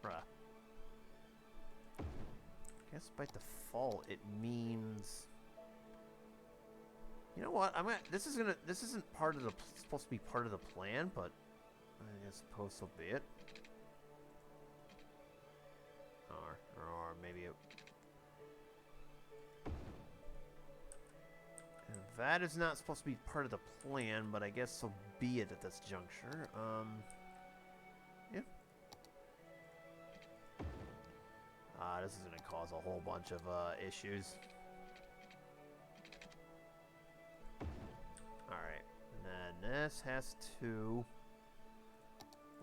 A: Bruh. I guess by default it means. You know what? This isn't part of the supposed to be part of the plan, but I suppose so be it. Or maybe it. And that is not supposed to be part of the plan, but I guess so be it at this juncture. Yeah. This is gonna cause a whole bunch of issues. Alright, and then this has to.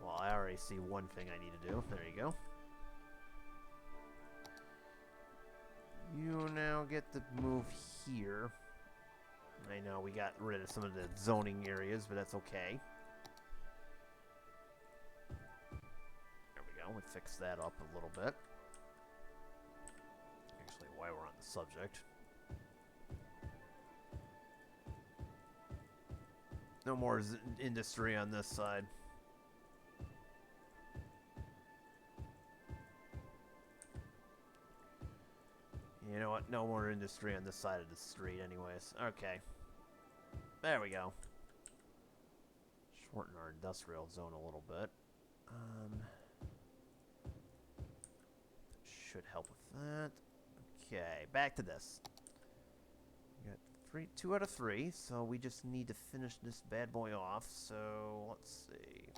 A: Well, I already see one thing I need to do. There you go. You now get to move here. I know we got rid of some of the zoning areas, but that's okay. There we go. We fixed that up a little bit. Actually, while we're on the subject. No more industry on this side. You know what? No more industry on this side of the street anyways. Okay. There we go. Shorten our industrial zone a little bit. Should help with that. Okay, back to this. We got 2 out of 3, so we just need to finish this bad boy off. So, let's see.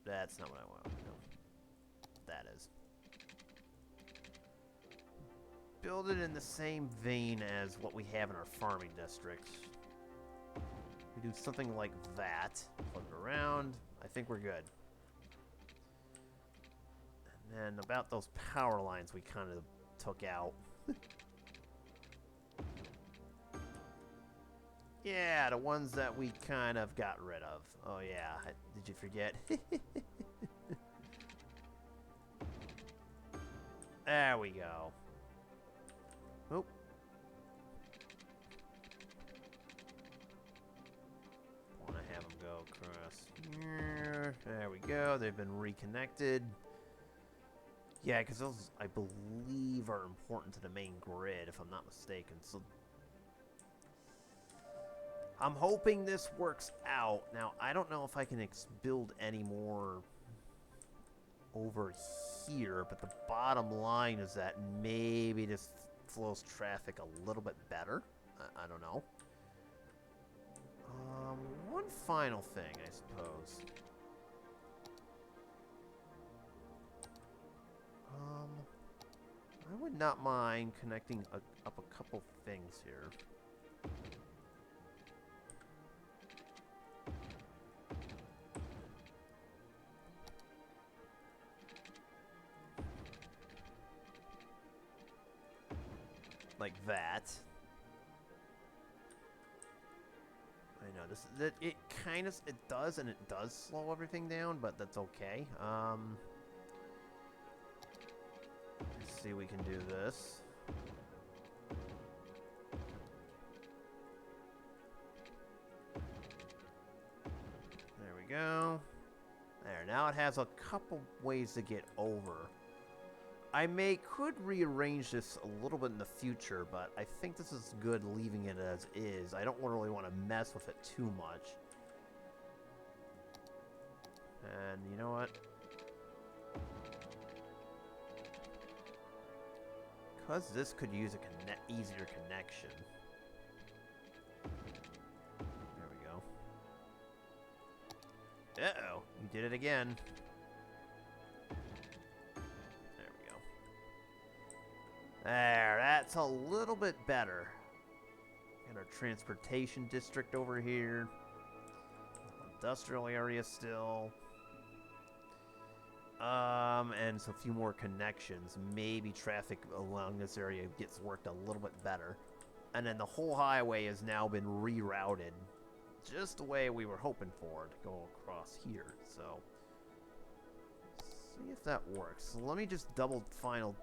A: That's not what I want to do. That is. Build it in the same vein as what we have in our farming district. We do something like that. Flip it around. I think we're good. And then about those power lines we kind of took out. Yeah, the ones that we kind of got rid of. Oh yeah, did you forget? There we go. Oh. Want to have them go across here. There we go. They've been reconnected. Yeah, because those, I believe, are important to the main grid, if I'm not mistaken. So I'm hoping this works out. Now, I don't know if I can build any more over here, but the bottom line is that maybe this flows traffic a little bit better. I don't know. One final thing, I suppose. I would not mind connecting up a couple things here. Like that. I know it kind of does slow everything down, but that's okay. Let's see, we can do this. There we go. There, now it has a couple ways to get over. I could rearrange this a little bit in the future, but I think this is good leaving it as is. I don't really want to mess with it too much. And you know what? Because this could use a easier connection. There we go. Uh-oh, you did it again. There, that's a little bit better. Got our transportation district over here. Industrial area still. And so a few more connections. Maybe traffic along this area gets worked a little bit better. And then the whole highway has now been rerouted. Just the way we were hoping for to go across here. So, see if that works. So let me just double final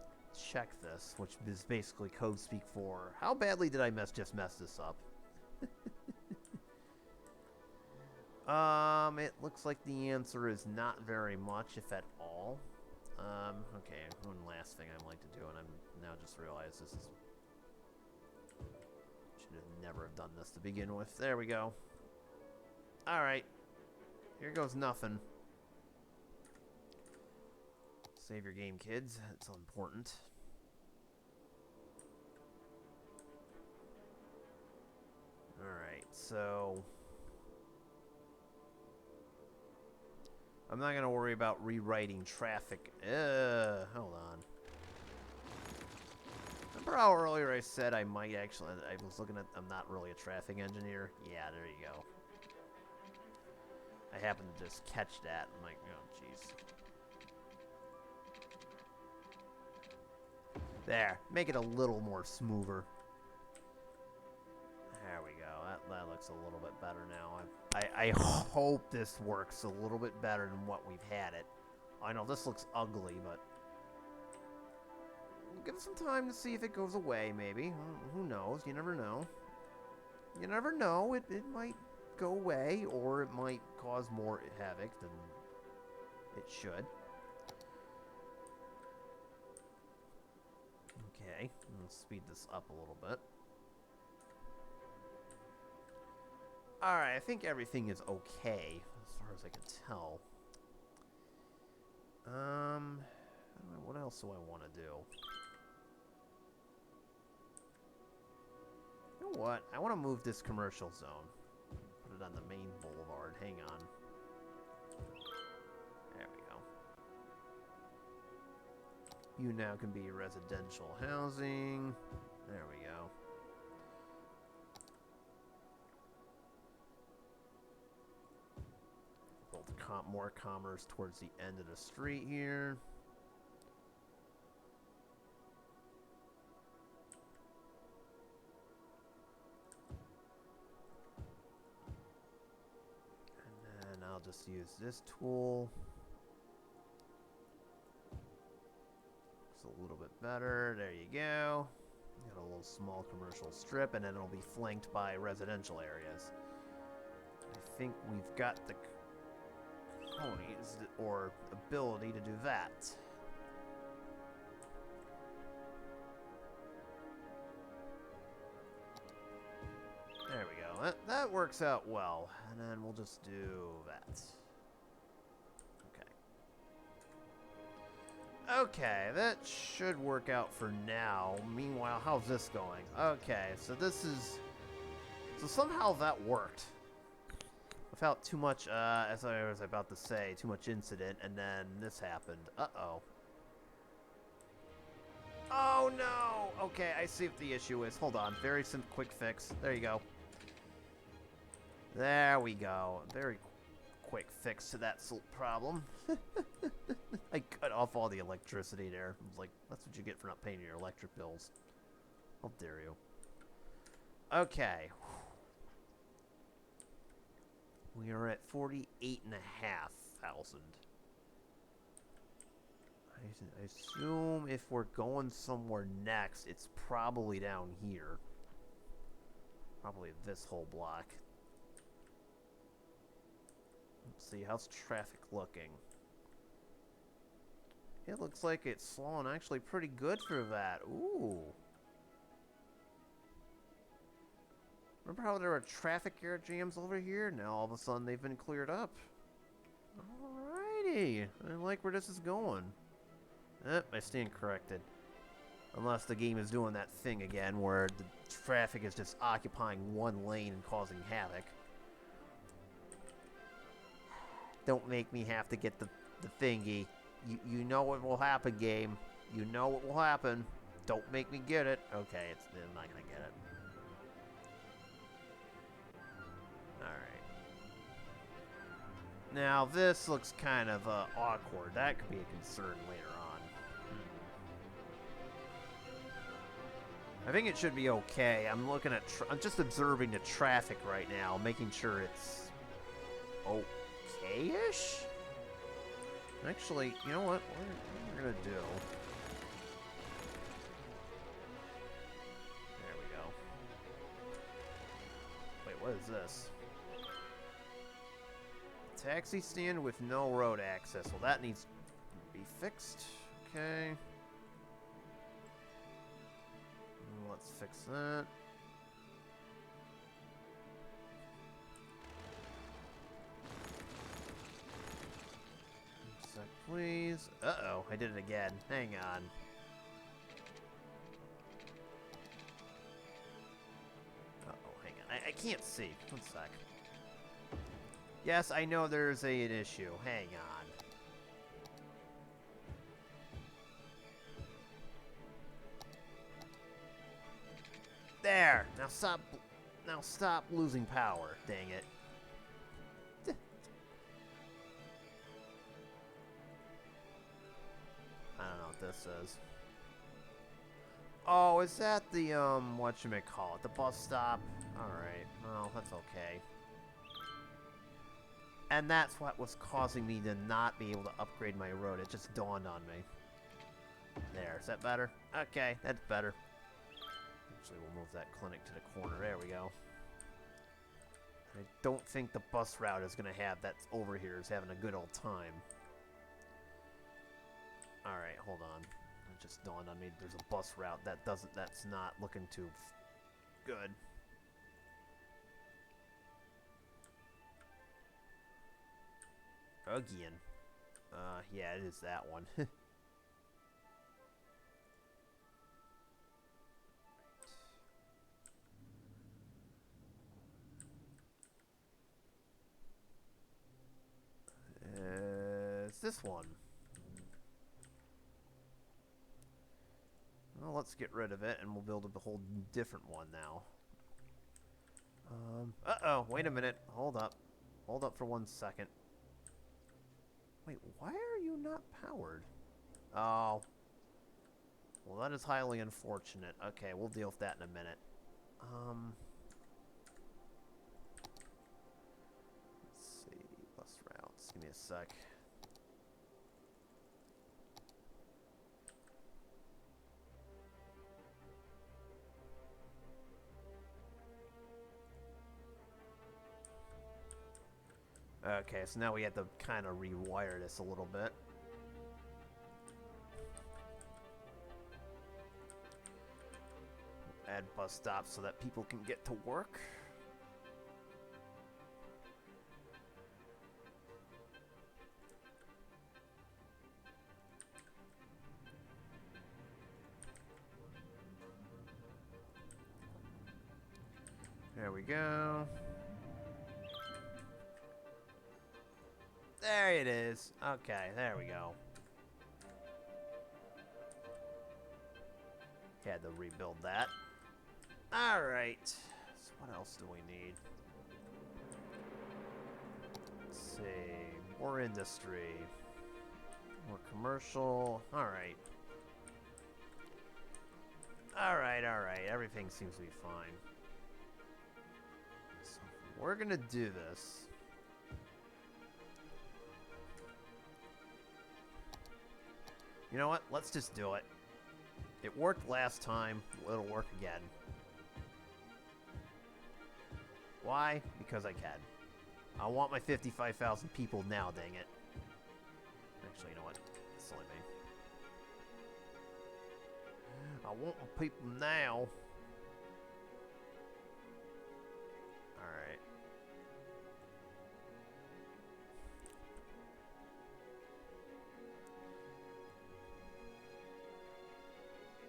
A: check this, which is basically code speak for how badly did I just mess this up? It looks like the answer is not very much, if at all. Okay, one last thing I'd like to do, and I'm now just realized this is... Should have never have done this to begin with. There we go. Alright. Here goes nothing. Save your game, kids. It's important. Alright, so... I'm not going to worry about rewriting traffic. Hold on. Remember how earlier I said I might actually... I was looking at... I'm not really a traffic engineer. Yeah, there you go. I happened to just catch that. I'm like, oh, jeez. There. Make it a little more smoother. There we go. That looks a little bit better now. I hope this works a little bit better than what we've had it. I know this looks ugly, but... Give it some time to see if it goes away, maybe. Who knows? You never know. You never know. It might go away, or it might cause more havoc than it should. Okay, let's speed this up a little bit. Alright, I think everything is okay, as far as I can tell. What else do I want to do? You know what? I want to move this commercial zone. Put it on the main boulevard. Hang on. There we go. You now can be residential housing. There we go. More commerce towards the end of the street here. And then I'll just use this tool. Looks a little bit better. There you go. Got a little small commercial strip, and then it'll be flanked by residential areas. I think we've got the or ability to do that. There we go. That works out well. And then we'll just do that. Okay. Okay, that should work out for now. Meanwhile, how's this going? Okay, so this is... So somehow that worked. Without too much, as I was about to say, too much incident, and then this happened. Uh-oh. Oh, no! Okay, I see what the issue is. Hold on. Very simple, quick fix. There you go. There we go. Very quick fix to that problem. I cut off all the electricity there. I was like, that's what you get for not paying your electric bills. How dare you. Okay. We are at 48,500. I assume if we're going somewhere next, it's probably down here. Probably this whole block. Let's see, how's traffic looking? It looks like it's slowing actually pretty good for that. Ooh. Remember how there were traffic jams over here? Now all of a sudden they've been cleared up. Alrighty. I like where this is going. I stand corrected. Unless the game is doing that thing again where the traffic is just occupying one lane and causing havoc. Don't make me have to get the thingy. You know what will happen, game. You know what will happen. Don't make me get it. Okay, I'm not gonna get it. Alright. Now, this looks kind of awkward. That could be a concern later on. I think it should be okay. I'm looking at... I'm just observing the traffic right now, making sure it's... okay-ish? Actually, you know what? What we're gonna do... There we go. Wait, what is this? Taxi stand with no road access. Well, that needs to be fixed. Okay. Let's fix that. Sec, please. Uh-oh, I did it again. Hang on. Uh-oh, hang on. I can't see. One sec. Yes, I know there's an issue. Hang on. There! Now stop losing power, dang it. I don't know what this is. Oh, is that the, whatchamacallit, the bus stop? Alright, well, that's okay. And that's what was causing me to not be able to upgrade my road. It just dawned on me. There, is that better? Okay, that's better. Actually, we'll move that clinic to the corner. There we go. I don't think the bus route is going to have that over here is having a good old time. Alright, hold on. It just dawned on me there's a bus route that's not looking too good. Again. Yeah, it is that one. It's this one. Well, let's get rid of it, and we'll build a whole different one now. Uh-oh, wait a minute. Hold up. Hold up for 1 second. Wait, why are you not powered? Oh. Well, that is highly unfortunate. Okay, we'll deal with that in a minute. Let's see. Bus routes. Give me a sec. Okay, so now we have to kind of rewire this a little bit. Add bus stops so that people can get to work. There we go. There it is. Okay, there we go. Had to rebuild that. Alright. So what else do we need? Let's see. More industry. More commercial. Alright. Alright. Everything seems to be fine. So we're gonna do this. You know what? Let's just do it. It worked last time. It'll work again. Why? Because I can. I want my 55,000 people now, dang it. Actually, you know what? Silly me. I want my people now. Alright.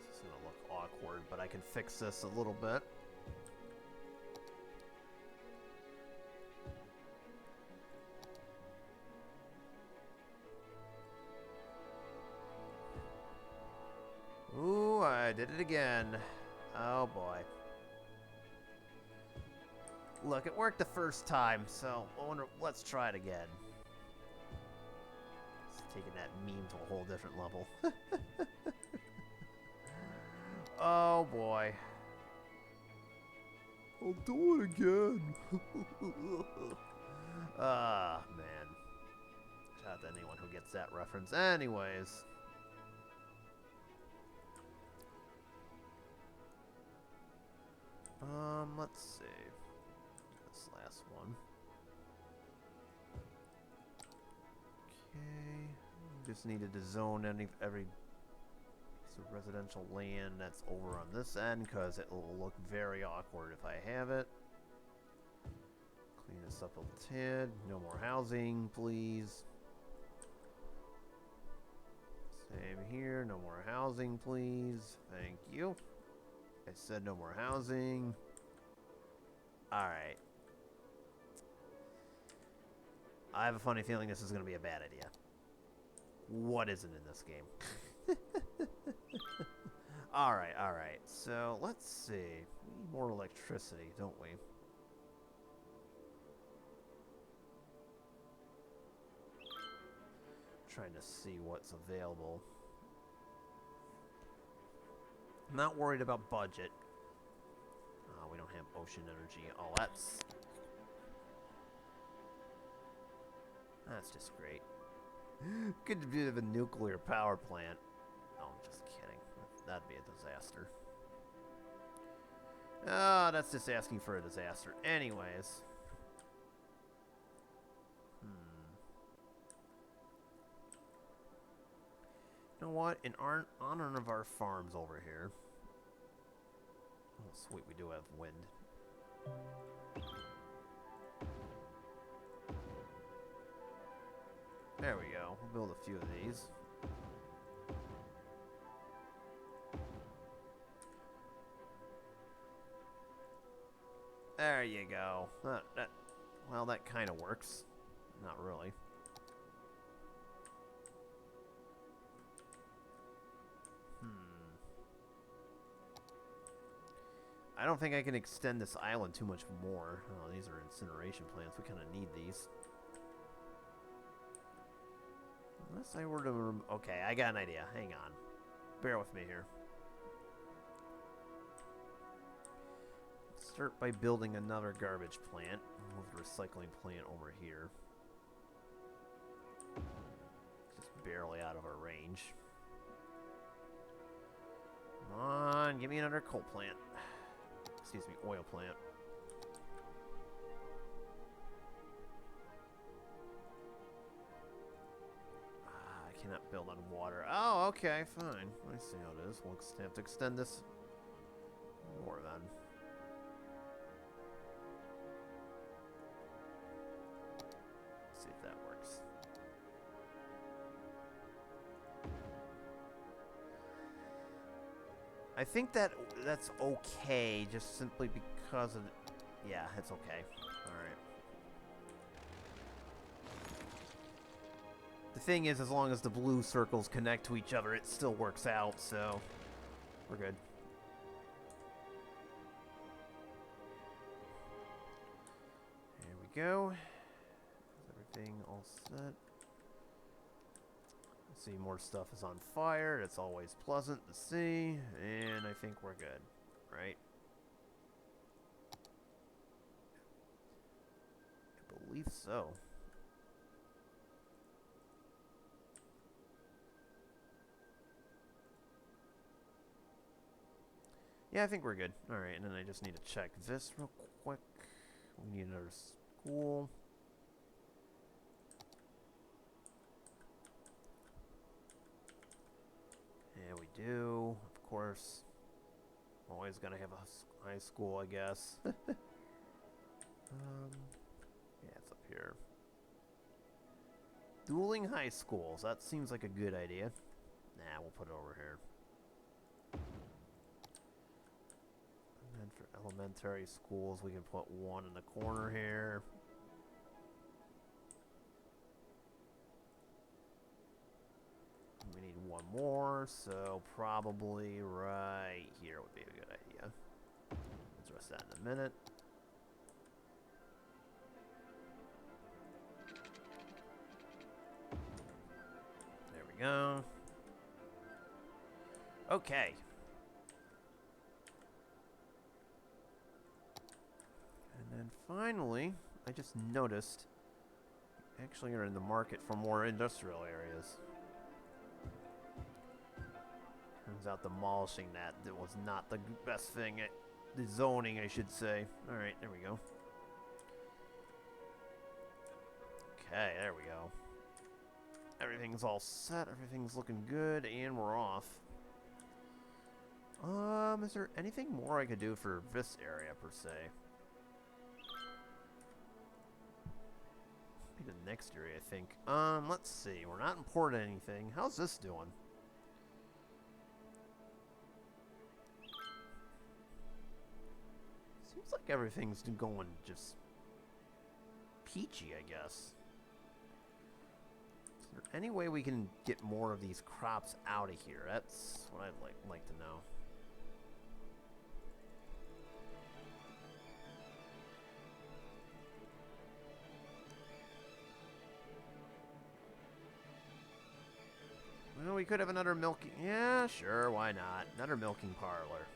A: This is gonna look awkward, but I can fix this a little bit. Ooh, I did it again. Oh boy. Look, it worked the first time, so let's try it again. It's taking that meme to a whole different level. Oh boy. I'll do it again. Ah, man. Shout out to anyone who gets that reference. Anyways. Let's see. This last one. Okay. Just needed to zone every piece of residential land that's over on this end, because it will look very awkward if I have it. Clean this up a tad. No more housing, please. Same here. No more housing, please. Thank you. I said no more housing. Alright. I have a funny feeling this is going to be a bad idea. What isn't in this game? Alright, alright. So, let's see. We need more electricity, don't we? Trying to see what's available. I'm not worried about budget. Oh, we don't have ocean energy. Oh, that's just great. Could be a nuclear power plant. Oh, I'm just kidding. That'd be a disaster. Oh, that's just asking for a disaster. Anyways. You know what? In honor of our farms over here. Oh, sweet, we do have wind. There we go. We'll build a few of these. There you go. Well, that kind of works. Not really. I don't think I can extend this island too much more. Oh, these are incineration plants. We kind of need these. Unless I were to... Okay, I got an idea. Hang on. Bear with me here. Let's start by building another garbage plant. Move the recycling plant over here. Just barely out of our range. Come on, give me another coal plant. Excuse me, oil plant. I cannot build on water. Oh, okay, fine. I see how it is. We'll have to extend this more then. Let's see if that works. I think that's okay, just simply because of... Yeah, it's okay. Alright. The thing is, as long as the blue circles connect to each other, it still works out, so... We're good. There we go. Is everything all set? See, more stuff is on fire. It's always pleasant to see. And I think we're good, right? I believe so. Yeah, I think we're good. Alright, and then I just need to check this real quick. We need another school. Yeah, we do. Of course. Always gonna have a high school, I guess. Yeah, it's up here. Dueling high schools. That seems like a good idea. Nah, we'll put it over here. And then for elementary schools, we can put one in the corner here. We need one more, so probably right here would be a good idea. Address that in a minute. There we go. Okay. And then finally, I just noticed actually are in the market for more industrial areas. Turns out demolishing that was not the best thing. The zoning, I should say. Alright, there we go. Okay, there we go. Everything's all set, everything's looking good, and we're off. Is there anything more I could do for this area, per se? Maybe the next area, I think. Let's see. We're not importing anything. How's this doing? Seems like everything's going just peachy, I guess. Is there any way we can get more of these crops out of here? That's what I'd like to know. Well, we could have another milking... Yeah, sure, why not? Another milking parlor.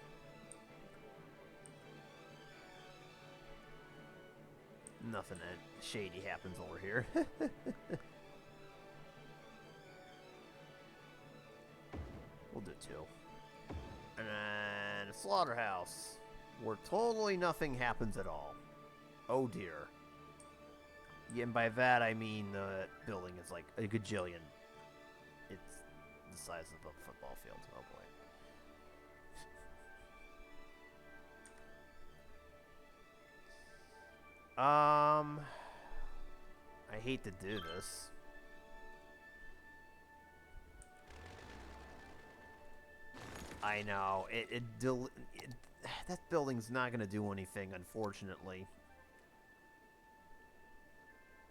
A: Nothing shady happens over here. We'll do two. And then a slaughterhouse, where totally nothing happens at all. Oh dear. Yeah, and by that I mean the building is like a gajillion. It's the size of a football field. Oh boy. I hate to do this. I know. That building's not going to do anything, unfortunately.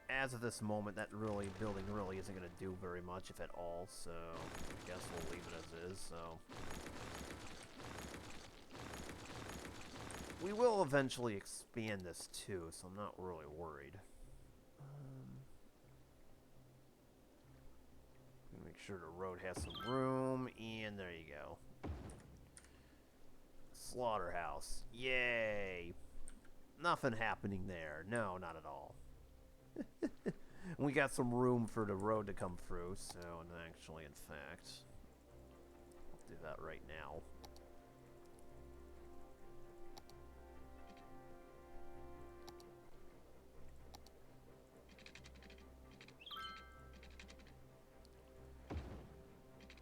A: As of this moment, that building really isn't going to do very much, if at all, so I guess we'll leave it as is, so. We will eventually expand this, too, so I'm not really worried. Make sure the road has some room, and there you go. Slaughterhouse. Yay! Nothing happening there. No, not at all. We got some room for the road to come through, so, and actually, in fact, I'll do that right now.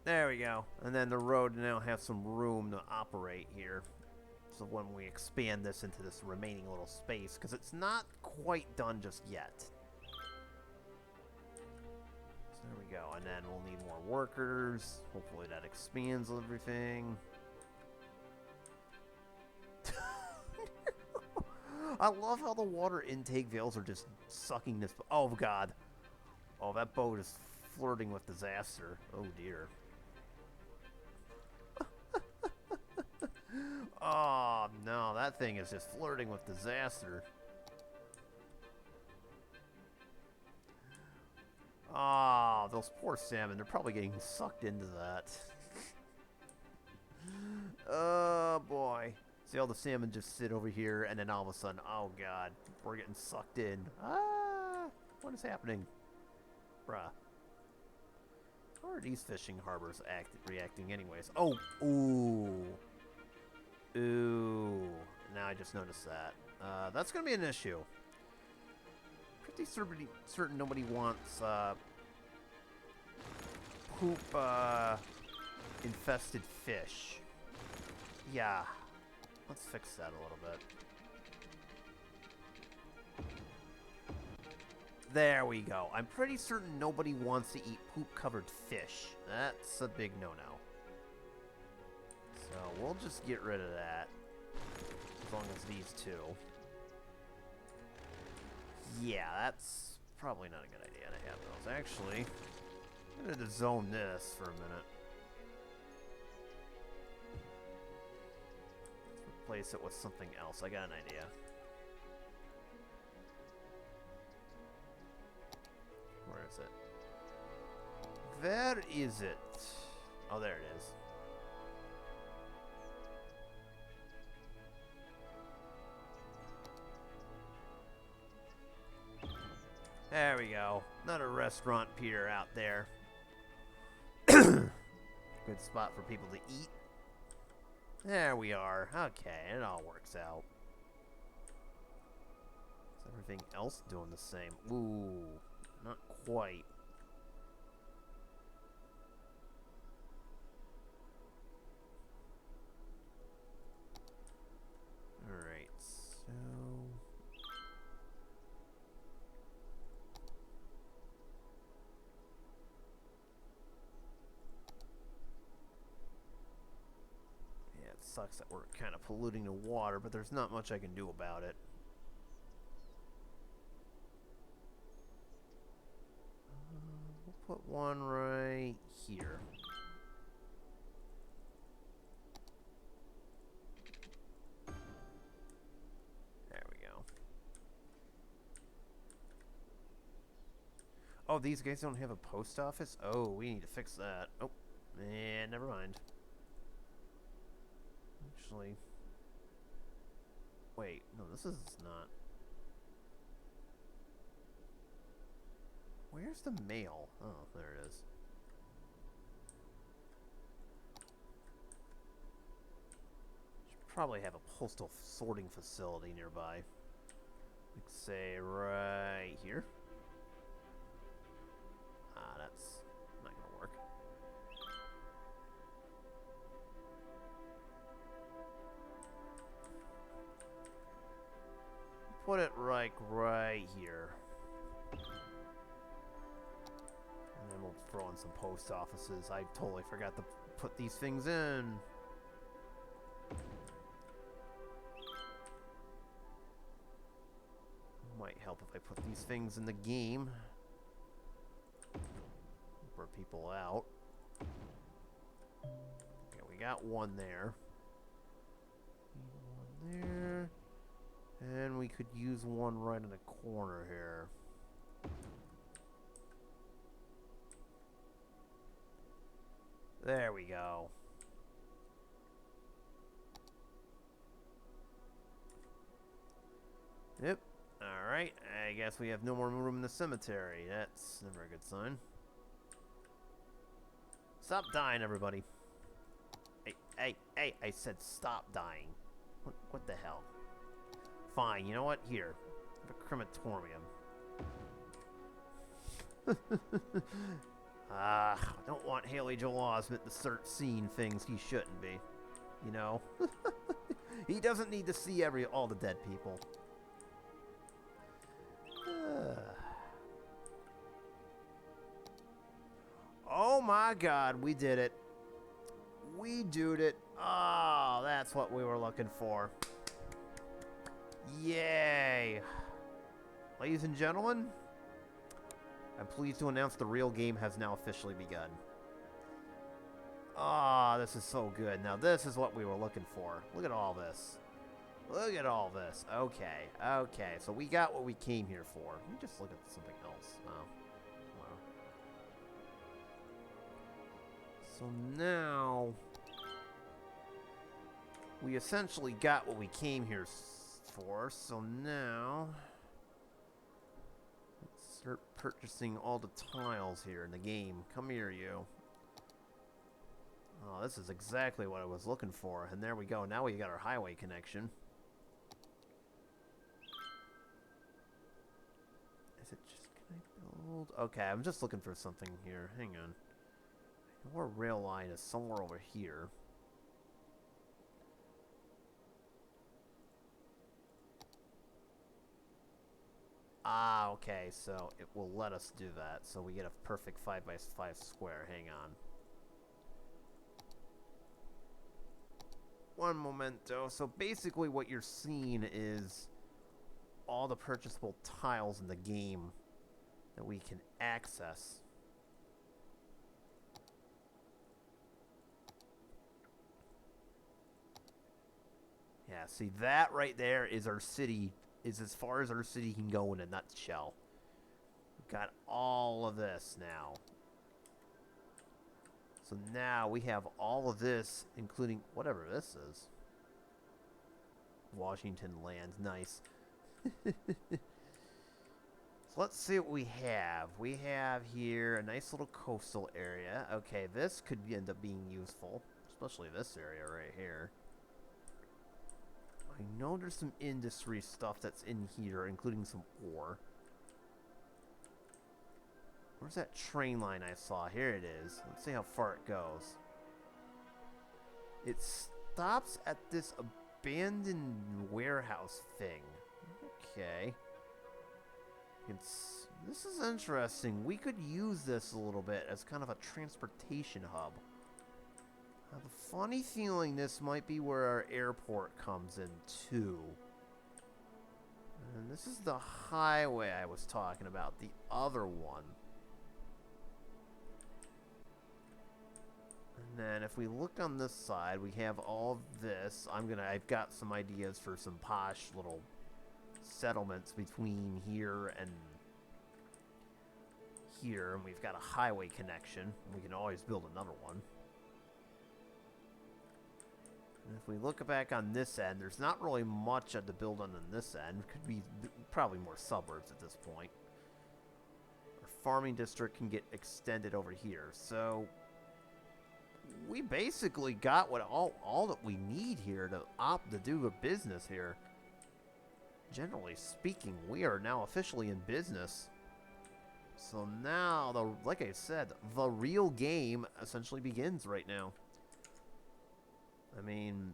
A: There we go. And then the road now has some room to operate here. So when we expand this into this remaining little space, because it's not quite done just yet. So there we go. And then we'll need more workers. Hopefully that expands everything. I love how the water intake valves are just sucking this. Oh, God. Oh, that boat is flirting with disaster. Oh, dear. Oh, no, that thing is just flirting with disaster. Oh, those poor salmon, they're probably getting sucked into that. Oh, boy. See all the salmon just sit over here, and then all of a sudden, oh, God, we're getting sucked in. Ah, what is happening? Bruh. How are these fishing harbors reacting anyways? Oh, ooh. Ooh, now I just noticed that. That's going to be an issue. Pretty certain nobody wants poop infested fish. Yeah, let's fix that a little bit. There we go. I'm pretty certain nobody wants to eat poop-covered fish. That's a big no-no. So we'll just get rid of that, as long as these two. Yeah, that's probably not a good idea to have those. Actually, I'm going to zone this for a minute. replace it with something else. I got an idea. Where is it? Where is it? Oh, there it is. There we go. Another restaurant pier out there. Good spot for people to eat. There we are. Okay, it all works out. Is everything else doing the same? Ooh, not quite. Alright, so... yeah, it sucks that we're kind of polluting the water, but there's not much I can do about it. We'll put one right here. There we go. Oh, these guys don't have a post office? Oh, we need to fix that. Oh, man, never mind. Actually... wait, no, this is not... where's the mail? Oh, there it is. Should probably have a postal sorting facility nearby. Like, say, right here. Ah, that's not gonna work. Put it right here. And then we'll throw in some post offices. I totally forgot to put these things in. Might help if I put these things in the game. For people out. Okay, we got one there. One there. And we could use one right in the corner here. There we go. Yep. Alright, I guess we have no more room in the cemetery. That's never a good sign. Stop dying, everybody. Hey, I said stop dying. What the hell? Fine, you know what? Here. Have a crematorium. I don't want Haley Joel Osment to start seeing things he shouldn't be. You know? He doesn't need to see all the dead people. Oh my god, we did it. We did it. Oh, that's what we were looking for. Yay. Ladies and gentlemen, I'm pleased to announce the real game has now officially begun. Ah, this is so good. Now this is what we were looking for. Look at all this. Look at all this. Okay, okay. So we got what we came here for. Let me just look at something else. Oh. Wow. So now we essentially got what we came here for. So now let's start purchasing all the tiles here in the game. Come here, you. Oh, this is exactly what I was looking for. And there we go. Now we got our highway connection. Is it just, can I build? Okay, I'm just looking for something here. Hang on. I know our rail line is somewhere over here. Ah, okay, so it will let us do that. So we get a perfect 5x5 square. Hang on. One momento. So basically what you're seeing is all the purchasable tiles in the game that we can access. Yeah, see, that right there is our city, is as far as our city can go in a nutshell. We've got all of this now. So now we have all of this, including whatever this is. Washington land, nice. So let's see what we have. We have here a nice little coastal area. Okay, this could end up being useful, especially this area right here. I know there's some industry stuff that's in here, including some ore. Where's that train line I saw? Here it is. Let's see how far it goes. It stops at this abandoned warehouse thing. Okay. This is interesting. We could use this a little bit as kind of a transportation hub. I have a funny feeling this might be where our airport comes in too. And this is the highway I was talking about, the other one. And then if we look on this side, we have all of this. I've got some ideas for some posh little settlements between here and here, and we've got a highway connection. We can always build another one. And if we look back on this end, there's not really much to build on this end. Could be probably more suburbs at this point. Our farming district can get extended over here. So we basically got what all that we need here to do a business here. Generally speaking, we are now officially in business. So now, like I said, the real game essentially begins right now. I mean,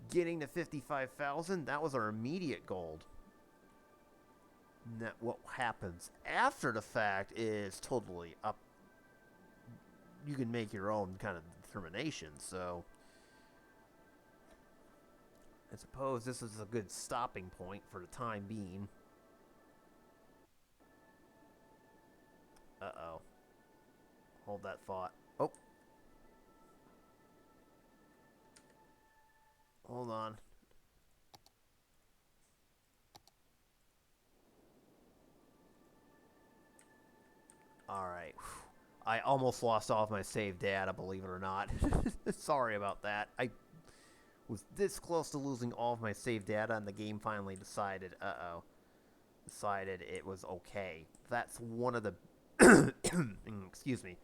A: getting to 55,000, that was our immediate goal. Now, what happens after the fact is totally up. You can make your own kind of determination, so I suppose this is a good stopping point for the time being. Uh-oh. Hold that thought. Oh. Hold on. Alright. I almost lost all of my saved data, believe it or not. Sorry about that. I was this close to losing all of my saved data, and the game finally decided, decided it was okay. That's one of the excuse me,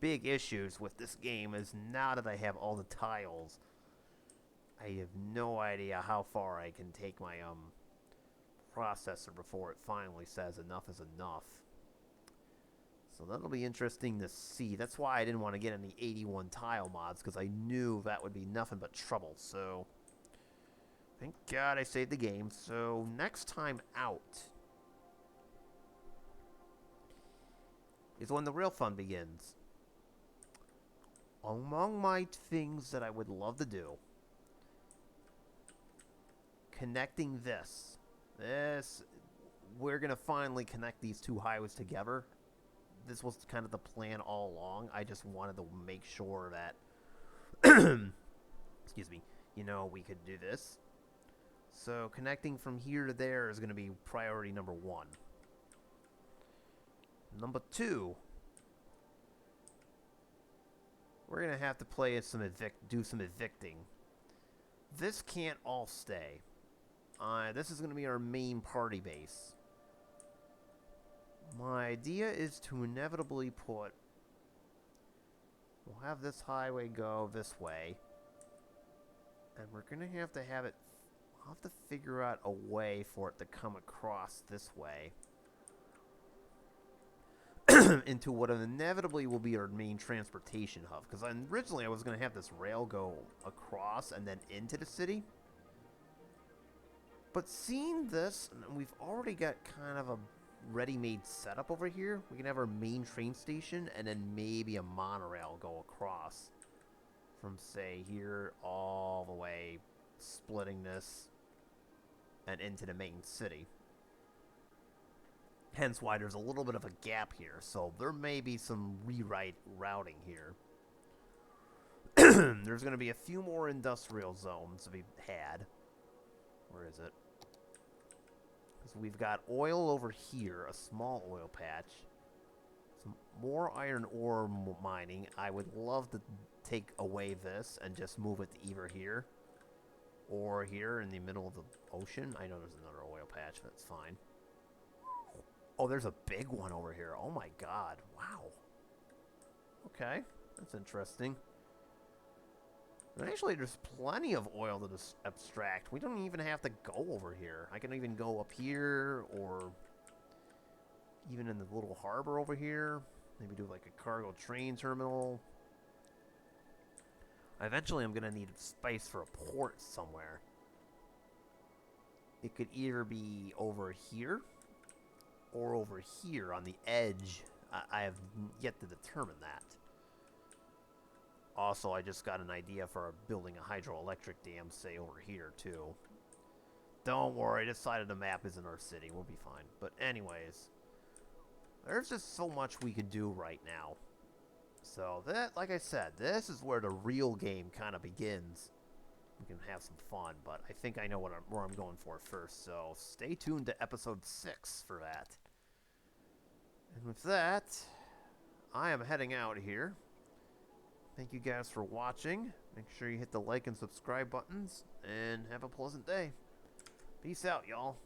A: big issues with this game is now that I have all the tiles, I have no idea how far I can take my processor before it finally says enough is enough. So that'll be interesting to see. That's why I didn't want to get any 81 tile mods, because I knew that would be nothing but trouble. So thank God I saved the game. So next time out is when the real fun begins. Among my things that I would love to do, connecting this, we're going to finally connect these two highways together. This was kind of the plan all along. I just wanted to make sure that, excuse me, we could do this. So connecting from here to there is going to be priority number 1. Number 2, we're going to have to do some evicting. This can't all stay. This is going to be our main party base. My idea is to inevitably we'll have this highway go this way, and we're going to have it, I'll have to figure out a way for it to come across this way into what inevitably will be our main transportation hub, because originally I was going to have this rail go across and then into the city. But seeing this, we've already got kind of a ready-made setup over here. We can have our main train station and then maybe a monorail go across from, say, here all the way, splitting this and into the main city. Hence why there's a little bit of a gap here, so there may be some routing here. there's going to be a few more industrial zones to be had. Where is it? Because we've got oil over here, a small oil patch. Some more iron ore mining. I would love to take away this and just move it to either here or here in the middle of the ocean. I know there's another oil patch, but that's fine. Oh, there's a big one over here. Oh my god. Wow. Okay, that's interesting. And actually, there's plenty of oil to abstract. We don't even have to go over here. I can even go up here, or even in the little harbor over here. Maybe do like a cargo train terminal. Eventually, I'm going to need space for a port somewhere. It could either be over here, or over here on the edge. I have yet to determine that. Also, I just got an idea for building a hydroelectric dam, say, over here, too. Don't worry, this side of the map isn't our city. We'll be fine. But anyways, there's just so much we can do right now. So, that, like I said, this is where the real game kind of begins. We can have some fun, but I think I know where I'm going for first. So, stay tuned to episode 6 for that. And with that, I am heading out here. Thank you guys for watching. Make sure you hit the like and subscribe buttons, and have a pleasant day. Peace out, y'all.